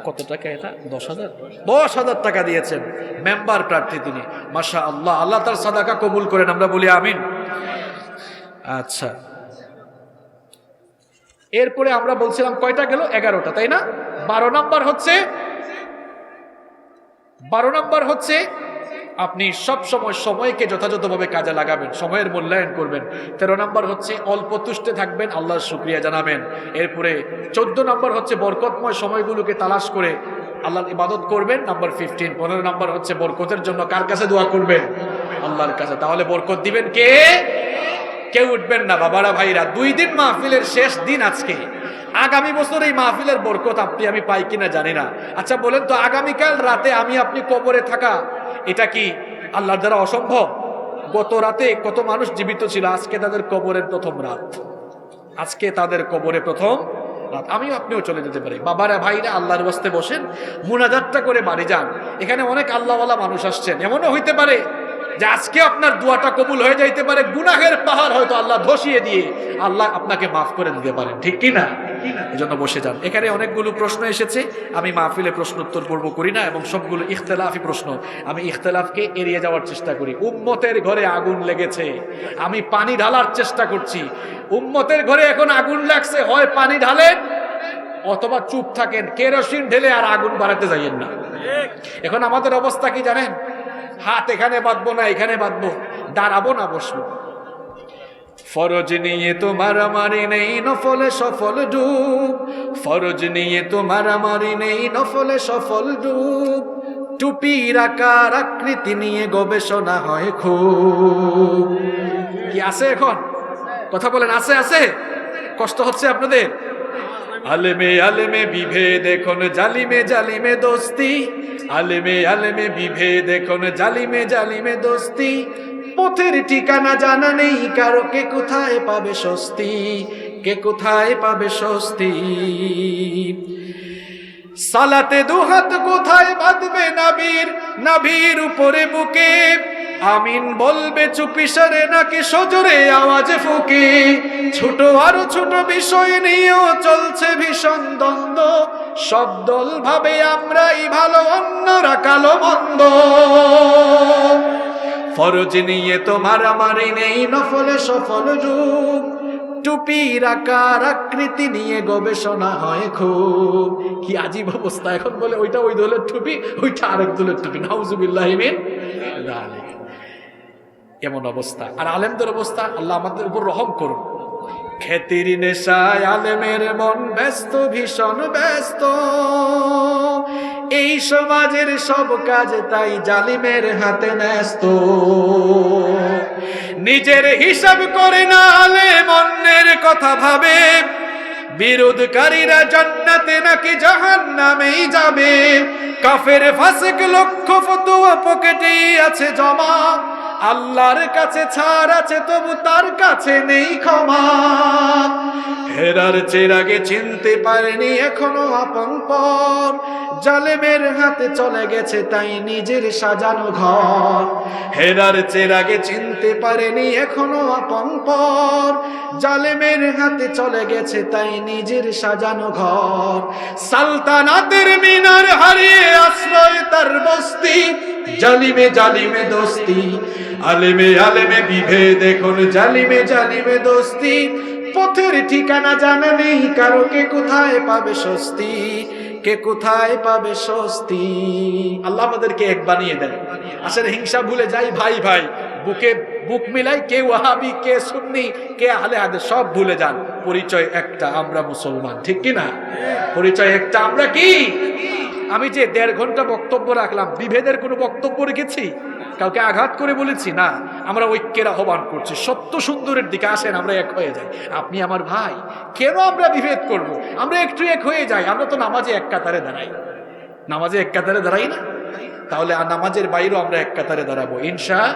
Speaker 1: কত টাকা এটা? 10,000 টাকা দিয়েছেন। মেম্বার প্রার্থী তিনি। মাশাআল্লাহ, আল্লাহ তার সাদাকা কবুল করেন, আমরা বলি আমিন। আচ্ছা, এরপরে আমরা বলছিলাম কয়টা গেল? 11টা, তাই না? 12 নম্বর হচ্ছে আপনি সব সময় সময়কে যথাযথভাবে কাজে লাগাবেন, সময়ের মূল্যায়ন করবেন। 13 নম্বর হচ্ছে অল্প তুষ্টে থাকবেন, আল্লাহর শুকরিয়া জানাবেন। এরপরে 14 নম্বর হচ্ছে বরকতময় সময়গুলোকে তালাশ করে আল্লাহর ইবাদত করবেন। নাম্বার 15 নম্বর হচ্ছে বরকতের জন্য কার কাছে দোয়া করবেন? আল্লাহর কাছে। তাহলে বরকত দিবেন কে? কেউ উঠবেন না বাবারা, ভাইরা। 2 দিন মাহফিলের শেষ দিন আজকে। আগামী বছর এই মাহফিলের বরকত আমি পাই কিনা জানি না। আচ্ছা বলেন তো, আগামীকাল রাতে আমি আপনি কবরে থাকা, এটা কি আল্লাহর দ্বারা অসম্ভব? গত রাতে কত মানুষ জীবিত ছিল, আজকে তাদের কবরের প্রথম রাত, আজকে তাদের কবরে প্রথম রাত। আমিও আপনিও চলে যেতে পারি। বাবারা, ভাইরা, আল্লাহর ওয়াস্তে বসেন, মুনাজাতটা করে বাড়ি যান। এখানে অনেক আল্লাহওয়ালা মানুষ আসছেন। এমনও হইতে পারে যে আজকে আপনার দোয়াটা কবুল হয়ে যাইতে পারে, গুনাহের পাহাড় হয়তো আল্লাহ ধসিয়ে দিয়ে আল্লাহ আপনাকে মাফ করে দিতে পারেন, ঠিক কি না? এজন্য বসে যান। এখানে অনেকগুলো প্রশ্ন এসেছে, আমি মাহফিলে প্রশ্ন উত্তর পর্ব করি না, এবং সবগুলো ইখতিলাফি প্রশ্ন। আমি ইখতিলাফকে এড়িয়ে যাওয়ার চেষ্টা করি। উম্মতের ঘরে আগুন লেগেছে, আমি পানি ঢালার চেষ্টা করছি। উম্মতের ঘরে এখন আগুন লাগছে, হয় পানি ঢালেন অথবা চুপ থাকেন, কেরোসিন ঢেলে আর আগুন বাড়াতে যাইয়েন না। এখন আমাদের অবস্থা কি জানেন? হাত এখানে বাঁধবো না এখানে বাঁধবো, দাঁড়াবো না বসবো। ফরজ নিয়ে তো মারামারি নেই, নফলে সফল ডুব। ফরজ নিয়ে তো মারামারি নেই, নফলে সফল ডুব। টুপির আকার আকৃতি নিয়ে গবেষণা হয় খুব। কি আছে এখন? কথা বলেন, আছে? কষ্ট হচ্ছে আপনাদের? আলেমে আলেমে বিভেদ এখন জালিমে জালিমে দোস্তি, আলেমে আলেমে বিভেদ এখন জালিমে জালিমে দোস্তি, পথের ঠিকানা জানা নেই কারো, কে কোথায় পাবে স্বস্তি, কে কোথায় পাবে স্বস্তি। সালাতে দুহাত কোথায় বাঁধবে নাবির, নাভির উপরে বুকে, আমিন বলবে চুপিসারে নাকি সজোরে আওয়াজে ফুকে, ছোট আরো ছোট বিষয় নিয়েও চলছে ভীষণ দ্বন্দ্ব, সব দল ভাবে আমরাই ভালো অন্যরা কালো মন্দ, ফরজ নিয়ে তো মারামারি নেই নফলে সফল যুগ, টুপির আকার আকৃতি নিয়ে গবেষণা হয় খুব। কি আজীব অবস্থা, এখন বলে ওইটা ওই দলের টুপি, ওইটা আরেক দলের টুপি, নাউজুবিল্লাহি মিন যালিক। এমন অবস্থা। আর আলেমদের অবস্থা, আল্লাহ আমাদের উপর রহম করুন। খ্যাতির নেশায় আলেমের মন ব্যস্ত, ভীষণ ব্যস্ত, এই সমাজের সব কাজ তাই জালিমের হাতে ন্যস্ত, নিজের হিসাব করে না আলেম অন্যের কথা ভাবে, বিরোধকারীরা জান্নাতে নাকি জাহান্নামেই যাবে, কাফের ফাসিক লক্ষ ফতোয়া পকেটেই আছে জমা, আল্লাহর কাছে ছাড় আছে তবু তার কাছে নেই ক্ষমা, হেরার চেরাগে চিনতে পারেনি এখনো আপন পর, জালেমের হাতে চলে গেছে তাই নিজের সাজানো ঘর, হেরার চেরাগে চিনতে পারেনি এখনো আপন পর, জালেমের হাতে চলে গেছে তাই নিজের সাজানো ঘর, সালতানাতের মিনার হারিয়ে আশ্রয় তার বস্তি, জালিমে জালিমে দোস্তি, আলেমে আলেমে বিভেদ এখন জালিমে জালিমে দোস্তি, পথের ঠিকানা জানা নেই কারো, কে কোথায় পাবে স্বস্তি, কে কোথায় পাবে স্বস্তি। আল্লাহ আমাদেরকে এক বানিয়ে দেন। আসলে হিংসা ভুলে যাই, ভাই ভাই বুকে বুক মিলাই, কে ওয়াহাবি, কে সুন্নি, কে আহলে হাদিস সব ভুলে যান, পরিচয় একটা, আমরা মুসলমান, ঠিক কি না? পরিচয় একটা, আমরা কি? আমি যে 1.5 ঘন্টা বক্তব্য রাখলাম, বিভেদের কোনো বক্তব্য রেখেছি? কাউকে আঘাত করে বলেছি? না। আমরা ঐক্যের আহ্বান করছি, সত্য সুন্দরের দিকে আসেন, আমরা এক হয়ে যাই। আপনি আমার ভাই, কেন আমরা বিভেদ করব? আমরা একটু এক হয়ে যাই। আমরা তো নামাজে এক কাতারে দাঁড়াই, নামাজে এক কাতারে দাঁড়াই না? তাহলে নামাজের বাইরেও আমরা এক কাতারে দাঁড়াবো ইনশাআল্লাহ।